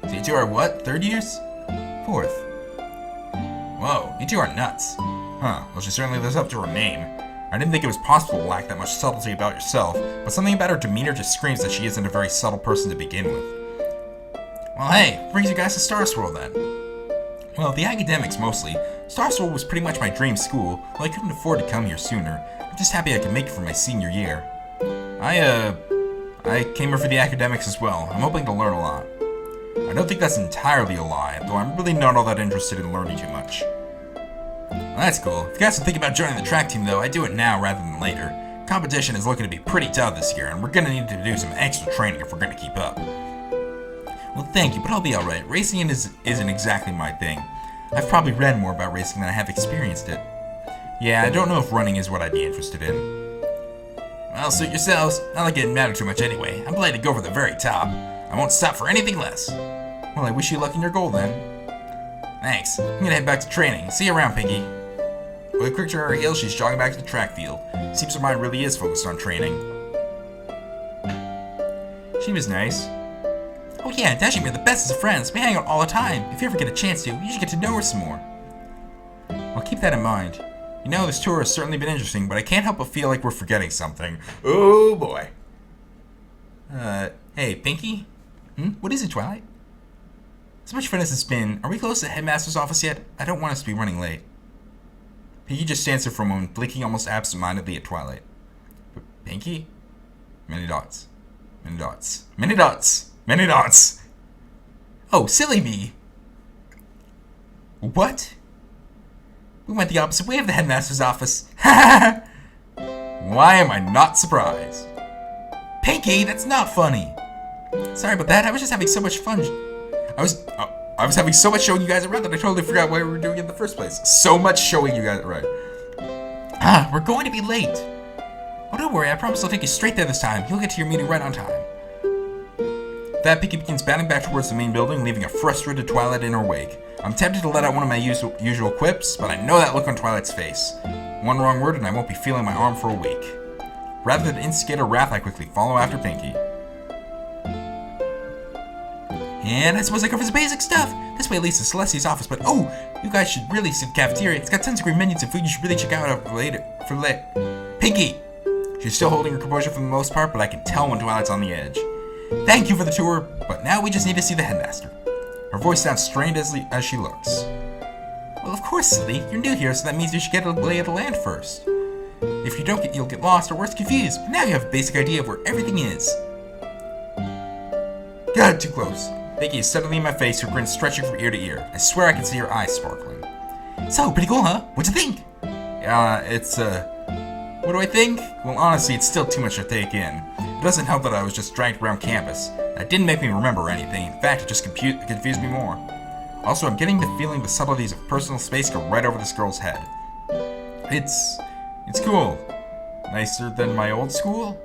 So you two are what, 3rd years? 4th. Whoa, you two are nuts. Huh, well she certainly lives up to her name. I didn't think it was possible to lack that much subtlety about yourself, but something about her demeanor just screams that she isn't a very subtle person to begin with. Well hey, what brings you guys to Starswirl then? Well, the academics mostly. Starswirl was pretty much my dream school, though I couldn't afford to come here sooner. I'm just happy I could make it for my senior year. I came here for the academics as well. I'm hoping to learn a lot. I don't think that's entirely a lie, though I'm really not all that interested in learning too much. Well, that's cool. If you guys are thinking about joining the track team though, I'd do it now rather than later. Competition is looking to be pretty tough this year, and we're gonna need to do some extra training if we're gonna keep up. Well, thank you, but I'll be alright. Racing isn't exactly my thing. I've probably read more about racing than I have experienced it. Yeah, I don't know if running is what I'd be interested in. Well, suit yourselves. Not like it mattered too much anyway. I'm planning to go for the very top. I won't stop for anything less. Well, I wish you luck in your goal then. Thanks. I'm gonna head back to training. See you around, Pinky. With a quick turn on her heels, she's jogging back to the track field. Seems her mind really is focused on training. She was nice. Oh yeah, Dash and me are the best of friends. We hang out all the time. If you ever get a chance to, you should get to know her some more. I'll keep that in mind. You know, this tour has certainly been interesting, but I can't help but feel like we're forgetting something. Oh boy. Hey, Pinky? What is it, Twilight? As much fun as it's been, are we close to the headmaster's office yet? I don't want us to be running late. Pinky just stands there for a moment, blinking almost absent-mindedly at Twilight. Pinky? Many dots. Many dots. Many dots! Many dots! Oh, silly me! What? We went the opposite way of the headmaster's office. Ha ha! Why am I not surprised? Pinky, that's not funny! Sorry about that, I was just having so much fun. I was having so much showing you guys around that I totally forgot why we were doing it in the first place. So much showing you guys around. We're going to be late. Oh, don't worry, I promise I'll take you straight there this time. You'll get to your meeting right on time. That Pinky begins bounding back towards the main building, leaving a frustrated Twilight in her wake. I'm tempted to let out one of my usual quips, but I know that look on Twilight's face. One wrong word and I won't be feeling my arm for a week. Rather than instigate her wrath, I quickly follow after Pinky. And I suppose I covers the basic stuff. This way leads to Celestia's office, but oh, you guys should really see the cafeteria. It's got tons of great menus and food you should really check out for later. Pinky! She's still holding her composure for the most part, but I can tell when Twilight's on the edge. Thank you for the tour, but now we just need to see the headmaster. Her voice sounds strained as she looks. Well, of course, silly. You're new here, so that means you should get a lay of the land first. If you don't, you'll get lost or worse, confused. But now you have a basic idea of where everything is. God, too close. Pinky is suddenly in my face, her grin stretching from ear to ear. I swear I can see her eyes sparkling. So, pretty cool, huh? What'd you think? What do I think? Well, honestly, it's still too much to take in. It doesn't help that I was just dragged around campus. That didn't make me remember anything. In fact, it just confused me more. Also, I'm getting the feeling the subtleties of personal space go right over this girl's head. It's cool. Nicer than my old school?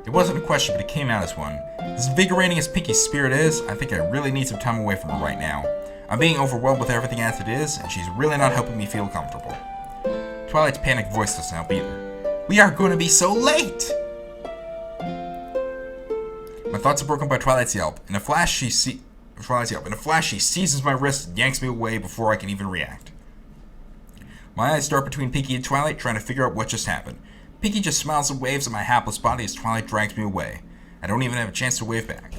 It wasn't a question, but it came out as one. As invigorating as Pinky's spirit is, I think I really need some time away from her right now. I'm being overwhelmed with everything as it is, and she's really not helping me feel comfortable. Twilight's panicked voice doesn't help either. We are going to be so late! My thoughts are broken by Twilight's yelp. In a flash, she seizes my wrist and yanks me away before I can even react. My eyes dart between Pinky and Twilight, trying to figure out what just happened. Pinky just smiles and waves at my hapless body as Twilight drags me away. I don't even have a chance to wave back.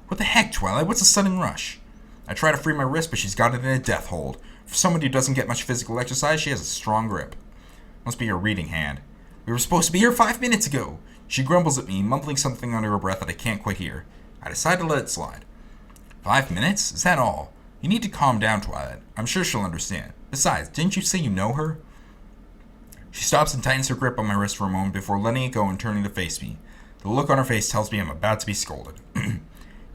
What the heck, Twilight? What's a sudden rush? I try to free my wrist, but she's got it in a death hold. For someone who doesn't get much physical exercise, she has a strong grip. Must be her reading hand. We were supposed to be here 5 minutes ago. She grumbles at me, mumbling something under her breath that I can't quite hear. I decide to let it slide. 5 minutes? Is that all? You need to calm down, Twilight. I'm sure she'll understand. Besides, didn't you say you know her? She stops and tightens her grip on my wrist for a moment before letting it go and turning to face me. The look on her face tells me I'm about to be scolded.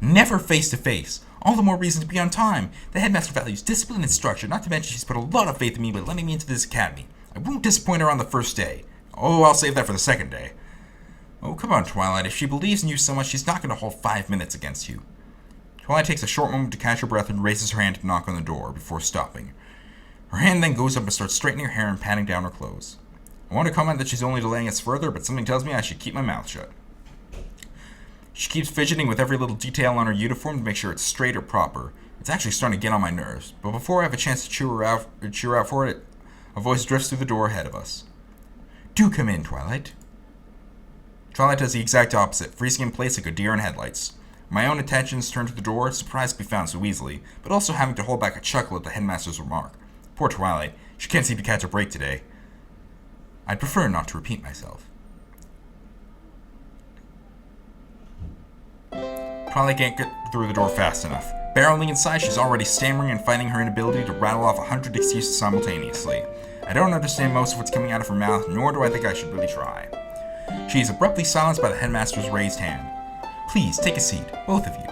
Never face to face. All the more reason to be on time. The headmaster values discipline and structure, not to mention she's put a lot of faith in me by letting me into this academy. I won't disappoint her on the first day. Oh, I'll save that for the second day. Oh, come on, Twilight. If she believes in you so much, she's not going to hold 5 minutes against you. Twilight takes a short moment to catch her breath and raises her hand to knock on the door before stopping. Her hand then goes up and starts straightening her hair and patting down her clothes. I want to comment that she's only delaying us further, but something tells me I should keep my mouth shut. She keeps fidgeting with every little detail on her uniform to make sure it's straight or proper. It's actually starting to get on my nerves, but before I have a chance to cheer her out for it, a voice drifts through the door ahead of us. Do come in, Twilight. Twilight does the exact opposite, freezing in place like a deer in headlights. My own attentions turn to the door, surprised to be found so easily, but also having to hold back a chuckle at the headmaster's remark. Poor Twilight. She can't seem to catch a break today. I'd prefer not to repeat myself. Twilight can't get through the door fast enough. Barreling inside, she's already stammering and fighting her inability to rattle off 100 excuses simultaneously. I don't understand most of what's coming out of her mouth, nor do I think I should really try. She is abruptly silenced by the headmaster's raised hand. Please, take a seat, both of you.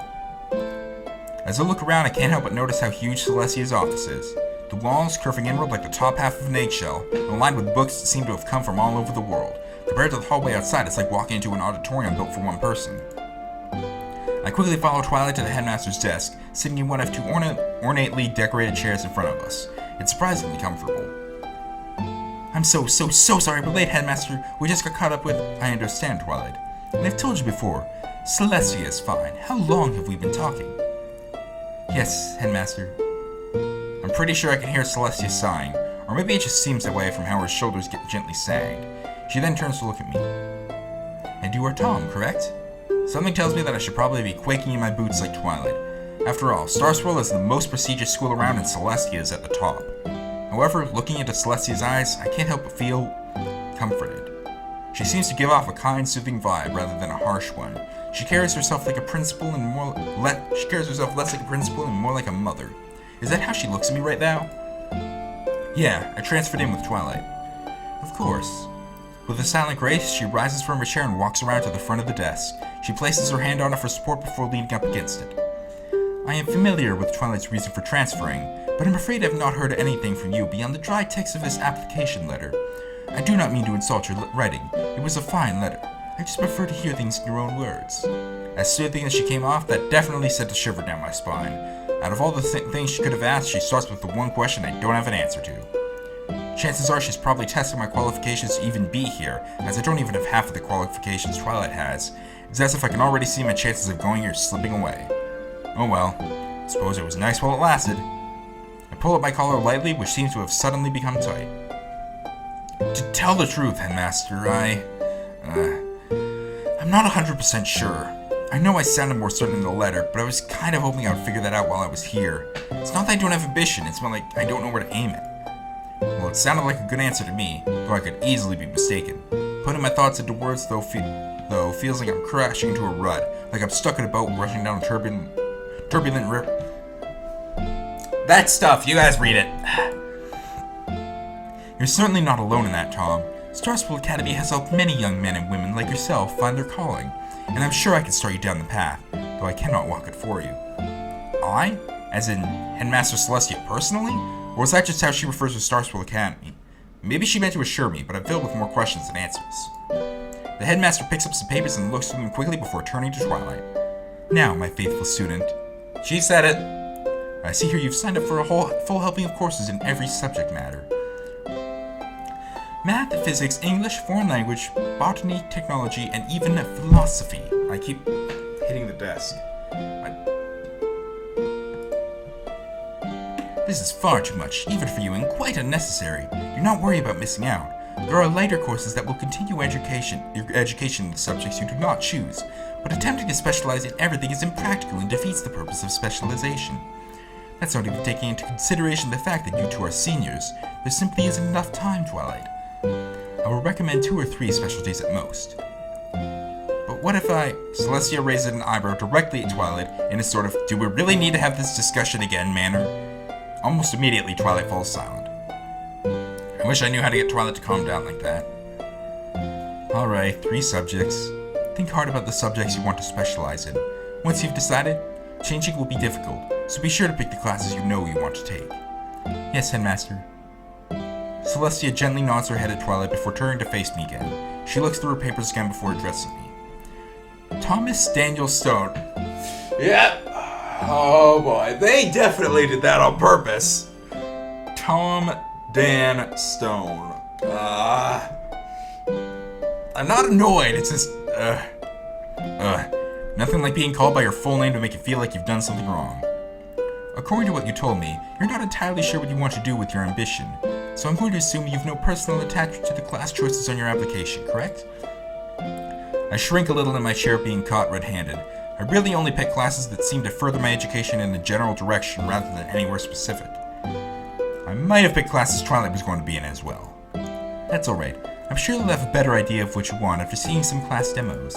As I look around, I can't help but notice how huge Celestia's office is. The walls, curving inward like the top half of an eggshell, are lined with books that seem to have come from all over the world. Compared to the hallway outside, it's like walking into an auditorium built for one person. I quickly follow Twilight to the headmaster's desk, sitting in one of two ornately decorated chairs in front of us. It's surprisingly comfortable. I'm so sorry we're late, Headmaster. We just got caught up with... I understand, Twilight. And I've told you before, Celestia is fine. How long have we been talking? Yes, Headmaster. I'm pretty sure I can hear Celestia sighing, or maybe it just seems that way from how her shoulders get gently sagged. She then turns to look at me. And you are Tom, correct? Something tells me that I should probably be quaking in my boots like Twilight. After all, Starswirl is the most prestigious school around and Celestia is at the top. However, looking into Celestia's eyes, I can't help but feel comforted. She seems to give off a kind, soothing vibe rather than a harsh one. She carries herself like a principal and less like a principal and more like a mother. Is that how she looks at me right now? Yeah, I transferred in with Twilight. Of course. With a silent grace, she rises from her chair and walks around to the front of the desk. She places her hand on it for support before leaning up against it. I am familiar with Twilight's reason for transferring, but I'm afraid I have not heard anything from you beyond the dry text of this application letter. I do not mean to insult your writing. It was a fine letter. I just prefer to hear things in your own words. As soothing as she came off, that definitely sent a shiver down my spine. Out of all the things she could have asked, she starts with the one question I don't have an answer to. Chances are she's probably testing my qualifications to even be here, as I don't even have half of the qualifications Twilight has. It's as if I can already see my chances of going here slipping away. Oh well, I suppose it was nice while it lasted. I pull up my collar lightly, which seems to have suddenly become tight. To tell the truth, Headmaster, I'm not 100% sure. I know I sounded more certain in the letter, but I was kind of hoping I would figure that out while I was here. It's not that I don't have ambition, it's more like I don't know where to aim it. Well, it sounded like a good answer to me, though I could easily be mistaken. Putting my thoughts into words, though, though, feels like I'm crashing into a rut, like I'm stuck in a boat rushing down a turbulent river. That stuff, you guys read it. You're certainly not alone in that, Tom. Starswirl Academy has helped many young men and women like yourself find their calling, and I'm sure I can start you down the path, though I cannot walk it for you. I? As in Headmaster Celestia personally? Or is that just how she refers to Starswirl Academy? Maybe she meant to assure me, but I'm filled with more questions than answers. The headmaster picks up some papers and looks through them quickly before turning to Twilight. Now, my faithful student. She said it. I see here you've signed up for a full helping of courses in every subject matter. Math, physics, English, foreign language, botany, technology, and even philosophy. I keep hitting the desk. This is far too much, even for you, and quite unnecessary. Do not worry about missing out. There are lighter courses that will continue your education in the subjects you do not choose, but attempting to specialize in everything is impractical and defeats the purpose of specialization. That's not even taking into consideration the fact that you two are seniors. There simply isn't enough time, Twilight. I will recommend 2 or 3 specialties at most. But what if Celestia raises an eyebrow directly at Twilight in a sort of, do we really need to have this discussion again manner? Almost immediately, Twilight falls silent. I wish I knew how to get Twilight to calm down like that. Alright, 3 subjects. Think hard about the subjects you want to specialize in. Once you've decided, changing will be difficult, so be sure to pick the classes you know you want to take. Yes, Headmaster. Celestia gently nods her head at Twilight before turning to face me again. She looks through her papers again before addressing me. Thomas Daniel Stone. Yep. Oh boy, they definitely did that on purpose. Tom Dan Stone. I'm not annoyed, it's just, nothing like being called by your full name to make you feel like you've done something wrong. According to what you told me, you're not entirely sure what you want to do with your ambition, so I'm going to assume you've no personal attachment to the class choices on your application, correct? I shrink a little in my chair being caught red-handed. I really only pick classes that seem to further my education in a general direction rather than anywhere specific. I might have picked classes Twilight was going to be in as well. That's alright. I'm sure you'll have a better idea of what you want after seeing some class demos.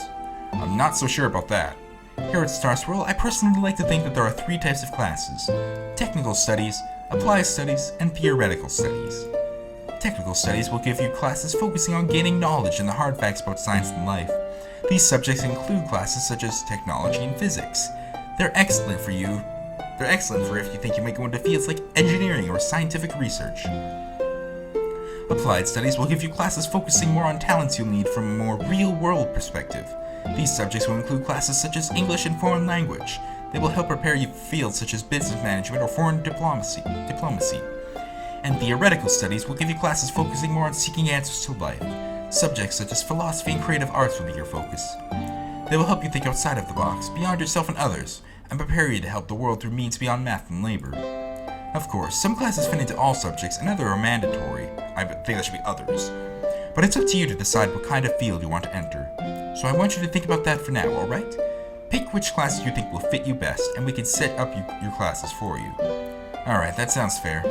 I'm not so sure about that. Here at Starswirl, I personally like to think that there are 3 types of classes: technical studies, applied studies, and theoretical studies. Technical studies will give you classes focusing on gaining knowledge and the hard facts about science and life. These subjects include classes such as technology and physics. They're excellent for if you think you might go into fields like engineering or scientific research. Applied studies will give you classes focusing more on talents you'll need from a more real-world perspective. These subjects will include classes such as English and foreign language. They will help prepare you for fields such as business management or foreign diplomacy. And theoretical studies will give you classes focusing more on seeking answers to life. Subjects such as philosophy and creative arts will be your focus. They will help you think outside of the box, beyond yourself and others, and prepare you to help the world through means beyond math and labor. Of course, some classes fit into all subjects and others are mandatory. I think that should be others. But it's up to you to decide what kind of field you want to enter. So I want you to think about that for now, alright? Pick which classes you think will fit you best, and we can set up your classes for you. Alright, that sounds fair.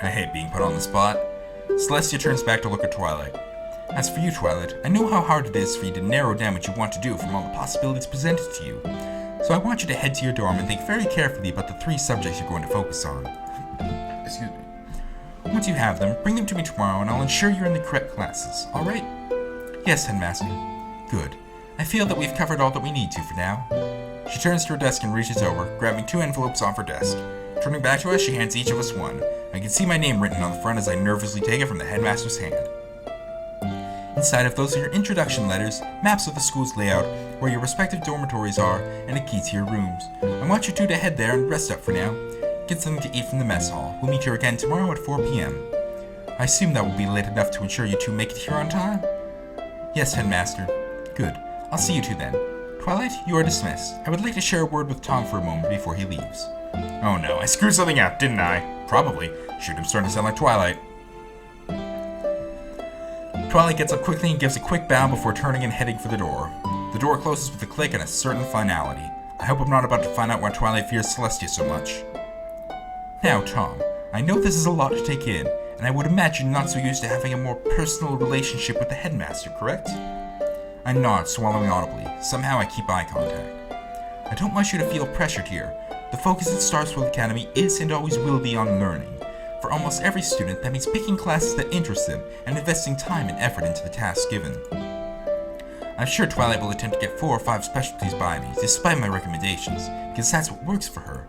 I hate being put on the spot. Celestia turns back to look at Twilight. As for you, Twilight, I know how hard it is for you to narrow down what you want to do from all the possibilities presented to you. So I want you to head to your dorm and think very carefully about the 3 subjects you're going to focus on. Excuse me. Once you have them, bring them to me tomorrow and I'll ensure you're in the correct classes, alright? Yes, Headmaster. Good. I feel that we've covered all that we need to for now. She turns to her desk and reaches over, grabbing 2 envelopes off her desk. Turning back to us, she hands each of us one. I can see my name written on the front as I nervously take it from the headmaster's hand. Inside of those are your introduction letters, maps of the school's layout, where your respective dormitories are, and a key to your rooms. I want you 2 to head there and rest up for now. Get something to eat from the mess hall. We'll meet here again tomorrow at 4 p.m. I assume that will be late enough to ensure you 2 make it here on time? Yes, Headmaster. Good. I'll see you 2 then. Twilight, you are dismissed. I would like to share a word with Tom for a moment before he leaves. Oh no, I screwed something up, didn't I? Probably. Shoot, I'm starting to sound like Twilight. Twilight gets up quickly and gives a quick bow before turning and heading for the door. The door closes with a click and a certain finality. I hope I'm not about to find out why Twilight fears Celestia so much. Now, Tom, I know this is a lot to take in, and I would imagine you're not so used to having a more personal relationship with the headmaster, correct? I nod, swallowing audibly. Somehow I keep eye contact. I don't want you to feel pressured here. The focus at Starswirl Academy is and always will be on learning. For almost every student, that means picking classes that interest them and investing time and effort into the tasks given. I'm sure Twilight will attempt to get 4 or 5 specialties by me, despite my recommendations, because that's what works for her.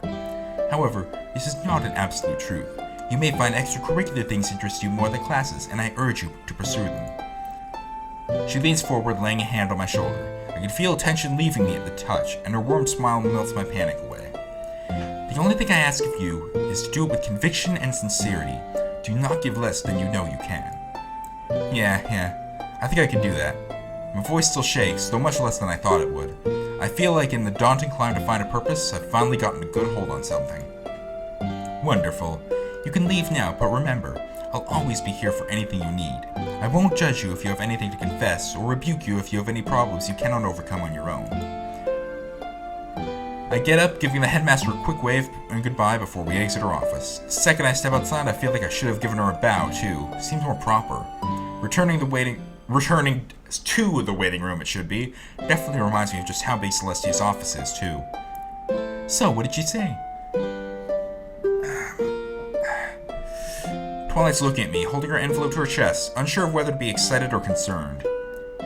However, this is not an absolute truth. You may find extracurricular things interest you more than classes, and I urge you to pursue them. She leans forward, laying a hand on my shoulder. I can feel tension leaving me at the touch, and her warm smile melts my panic away. The only thing I ask of you is to do it with conviction and sincerity. Do not give less than you know you can. Yeah, I think I can do that. My voice still shakes, though much less than I thought it would. I feel like in the daunting climb to find a purpose, I've finally gotten a good hold on something. Wonderful. You can leave now, but remember, I'll always be here for anything you need. I won't judge you if you have anything to confess, or rebuke you if you have any problems you cannot overcome on your own. I get up, giving the headmaster a quick wave and goodbye before we exit her office. The second I step outside, I feel like I should have given her a bow, too. Seems more proper. Returning to the waiting room, it should be, definitely reminds me of just how big Celestia's office is, too. So, what did you say? Twilight's looking at me, holding her envelope to her chest, unsure of whether to be excited or concerned.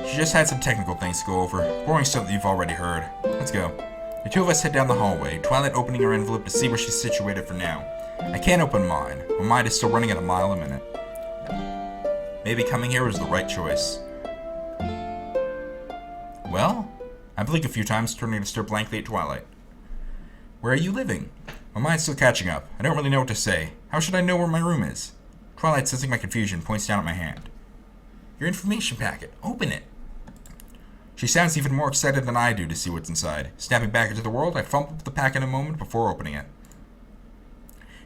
She just had some technical things to go over, boring stuff that you've already heard. Let's go. The two of us head down the hallway, Twilight opening her envelope to see where she's situated for now. I can't open mine. My mind is still running at a mile a minute. Maybe coming here was the right choice. Well? I blink a few times, turning to stare blankly at Twilight. Where are you living? My mind's still catching up. I don't really know what to say. How should I know where my room is? Twilight, sensing my confusion, points down at my hand. Your information packet. Open it. She sounds even more excited than I do to see what's inside. Snapping back into the world, I fumble with the packet a moment before opening it.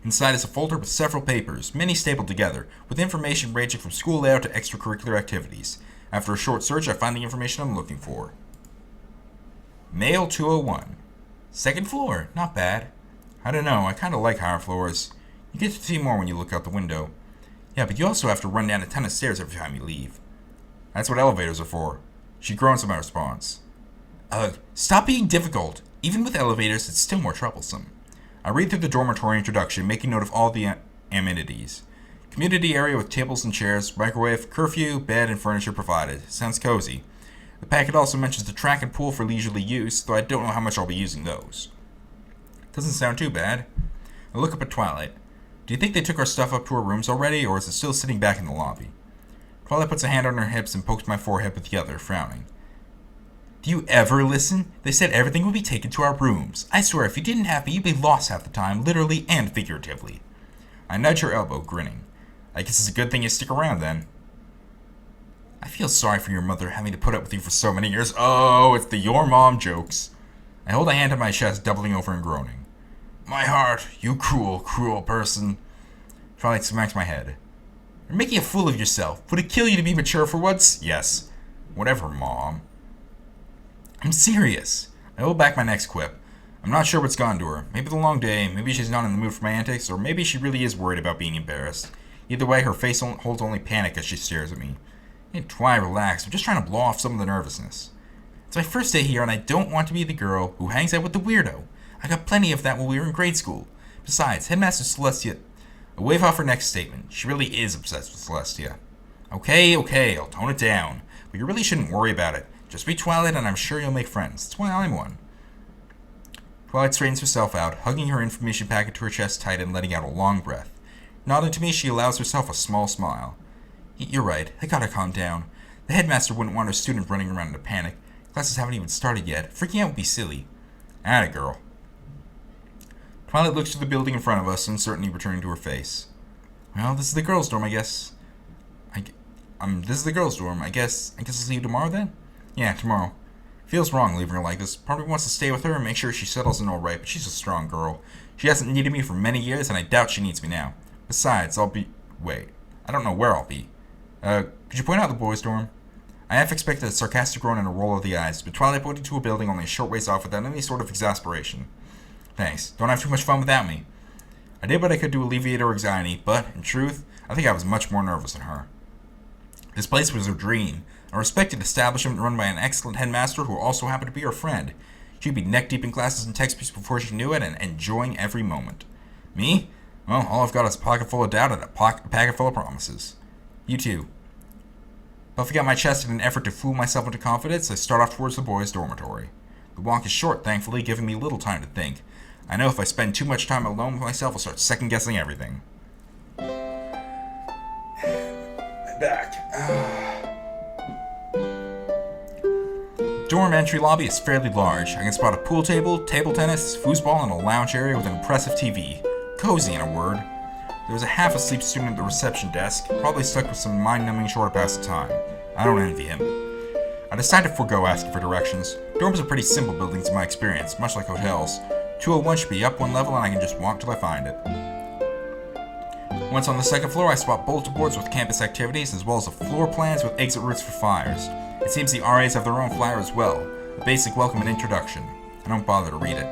Inside is a folder with several papers, many stapled together, with information ranging from school layout to extracurricular activities. After a short search, I find the information I'm looking for. Mail 201. Second floor. Not bad. I don't know, I kinda like higher floors. You get to see more when you look out the window. Yeah, but you also have to run down a ton of stairs every time you leave. That's what elevators are for. She groans at my response. Ugh, stop being difficult. Even with elevators, it's still more troublesome. I read through the dormitory introduction, making note of all the amenities. Community area with tables and chairs, microwave, curfew, bed, and furniture provided. Sounds cozy. The packet also mentions the track and pool for leisurely use, though I don't know how much I'll be using those. Doesn't sound too bad. I look up at Twilight. Do you think they took our stuff up to our rooms already, or is it still sitting back in the lobby? Twilight puts a hand on her hips and pokes my forehead with the other, frowning. Do you ever listen? They said everything would be taken to our rooms. I swear, if you didn't have me, you'd be lost half the time, literally and figuratively. I nudge her elbow, grinning. I guess it's a good thing you stick around, then. I feel sorry for your mother having to put up with you for so many years. Oh, it's the your mom jokes. I hold a hand on my chest, doubling over and groaning. My heart, you cruel, cruel person. Twilight smacks my head. You're making a fool of yourself. Would it kill you to be mature for once? Yes. Whatever, Mom. I'm serious. I hold back my next quip. I'm not sure what's gone to her. Maybe the long day, maybe she's not in the mood for my antics, or maybe she really is worried about being embarrassed. Either way, her face holds only panic as she stares at me. Hey, Twi, relax. I'm just trying to blow off some of the nervousness. It's my first day here, and I don't want to be the girl who hangs out with the weirdo. I got plenty of that when we were in grade school. Besides, Headmaster Celestia... I wave off her next statement. She really is obsessed with Celestia. Okay, I'll tone it down. But you really shouldn't worry about it. Just be Twilight, and I'm sure you'll make friends. That's why I'm one. Twilight straightens herself out, hugging her information packet to her chest tight and letting out a long breath. Nodding to me, she allows herself a small smile. You're right. I gotta calm down. The headmaster wouldn't want a student running around in a panic. Classes haven't even started yet. Freaking out would be silly. Atta girl. Twilight looks to the building in front of us, uncertainty returning to her face. Well, this is the girls' dorm, I guess. This is the girls' dorm. I guess I'll see you tomorrow then? Yeah, tomorrow. Feels wrong leaving her like this. Probably wants to stay with her and make sure she settles in all right, but she's a strong girl. She hasn't needed me for many years, and I doubt she needs me now. Besides, Wait. I don't know where I'll be. Could you point out the boys' dorm? I half expected a sarcastic groan and a roll of the eyes, but Twilight pointed to a building only a short ways off without any sort of exasperation. Thanks. Don't have too much fun without me. I did what I could to alleviate her anxiety, but, in truth, I think I was much more nervous than her. This place was her dream, a respected establishment run by an excellent headmaster who also happened to be her friend. She'd be neck-deep in classes and textbooks before she knew it and enjoying every moment. Me? Well, all I've got is a pocket full of doubt and a packet full of promises. You too. Puffing out my chest in an effort to fool myself into confidence, I start off towards the boys' dormitory. The walk is short, thankfully, giving me little time to think. I know if I spend too much time alone with myself, I'll start second-guessing everything. My back. Dorm entry lobby is fairly large. I can spot a pool table, table tennis, foosball, and a lounge area with an impressive TV. Cozy, in a word. There was a half-asleep student at the reception desk, probably stuck with some mind-numbing short to pass the time. I don't envy him. I decided to forego asking for directions. Dorms are pretty simple buildings in my experience, much like hotels. 201 should be up one level and I can just walk till I find it. Once on the second floor, I spot bulletin boards with campus activities, as well as floor plans with exit routes for flyers. It seems the RAs have their own flyer as well, a basic welcome and introduction. I don't bother to read it.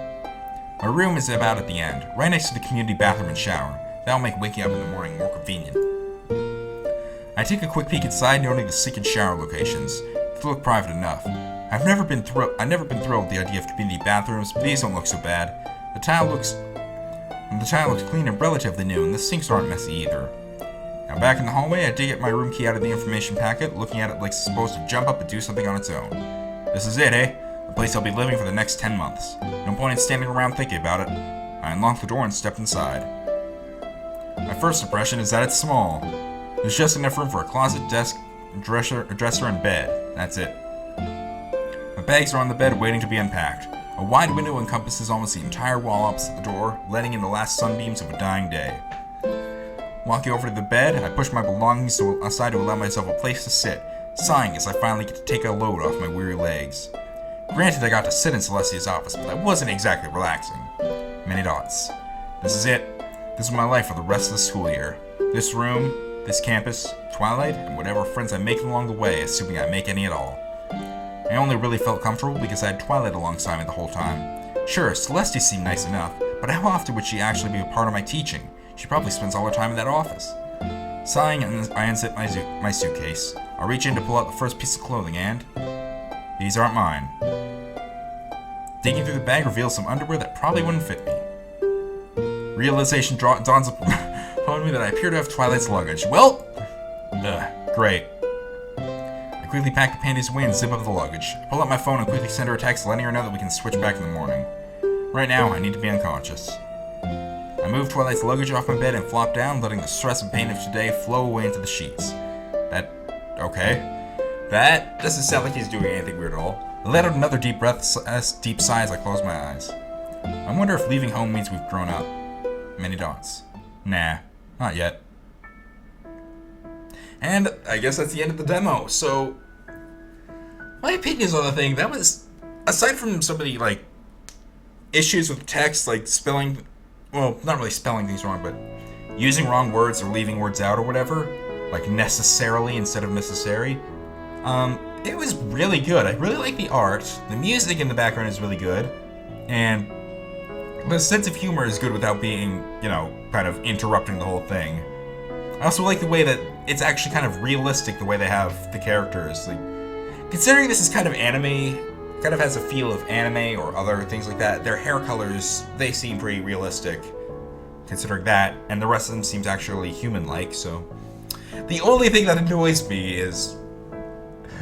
My room is about at the end, right next to the community bathroom and shower. That'll make waking up in the morning more convenient. I take a quick peek inside, noting the sink and shower locations. They look private enough. I've never been thrilled with the idea of community bathrooms, but these don't look so bad. The tile looks clean and relatively new, and the sinks aren't messy either. Now back in the hallway, I dig at my room key out of the information packet, looking at it like it's supposed to jump up and do something on its own. This is it, eh? The place I'll be living for the next 10 months. No point in standing around thinking about it. I unlocked the door and stepped inside. My first impression is that it's small. There's just enough room for a closet, desk, dresser, and bed. That's it. My bags are on the bed waiting to be unpacked. A wide window encompasses almost the entire wall opposite the door, letting in the last sunbeams of a dying day. Walking over to the bed, I push my belongings aside to allow myself a place to sit, sighing as I finally get to take a load off my weary legs. Granted, I got to sit in Celestia's office, but that wasn't exactly relaxing. Many dots. This is it. This is my life for the rest of the school year. This room, this campus, Twilight, and whatever friends I make along the way, assuming I make any at all. I only really felt comfortable because I had Twilight alongside me the whole time. Sure, Celestia seemed nice enough, but how often would she actually be a part of my teaching? She probably spends all her time in that office. Sighing, I unzip my suitcase. I'll reach in to pull out the first piece of clothing and... these aren't mine. Digging through the bag reveals some underwear that probably wouldn't fit me. Realization dawns upon me that I appear to have Twilight's luggage. Well, great. I quickly pack the panties away and zip up the luggage. I pull out my phone and quickly send her a text letting her know that we can switch back in the morning. Right now, I need to be unconscious. I move Twilight's luggage off my bed and flop down, letting the stress and pain of today flow away into the sheets. That doesn't sound like he's doing anything weird at all. I let out another deep sigh as I close my eyes. I wonder if leaving home means we've grown up. Many dots. Nah, not yet. And I guess that's the end of the demo. So, my opinions on the thing, that was, aside from some of the, issues with text, like spelling, well, not really spelling things wrong, but using wrong words or leaving words out or whatever, like necessarily instead of necessary, it was really good. I really like the art. The music in the background is really good. And the sense of humor is good without being, kind of interrupting the whole thing. I also like the way that it's actually kind of realistic, the way they have the characters. Considering this is kind of anime, kind of has a feel of anime or other things like that, their hair colors, they seem pretty realistic, considering that, and the rest of them seems actually human-like, so... The only thing that annoys me is...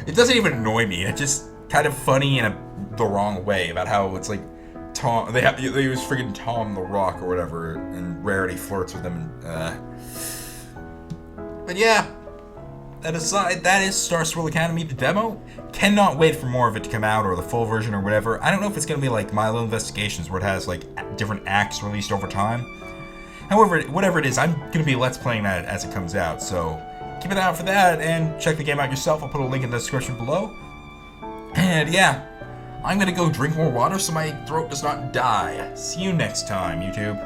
It doesn't even annoy me, it's just kind of funny in the wrong way, about how it's like... Tom, they use friggin' Tom the Rock or whatever, and Rarity flirts with them, But yeah, that aside, that is Starswirl Academy, the demo. Cannot wait for more of it to come out, or the full version, or whatever. I don't know if it's gonna be like Milo Investigations, where it has different acts released over time. However, whatever it is, I'm gonna be Let's Playing that as it comes out, so keep an eye out for that, and check the game out yourself. I'll put a link in the description below. And yeah, I'm gonna go drink more water so my throat does not die. See you next time, YouTube.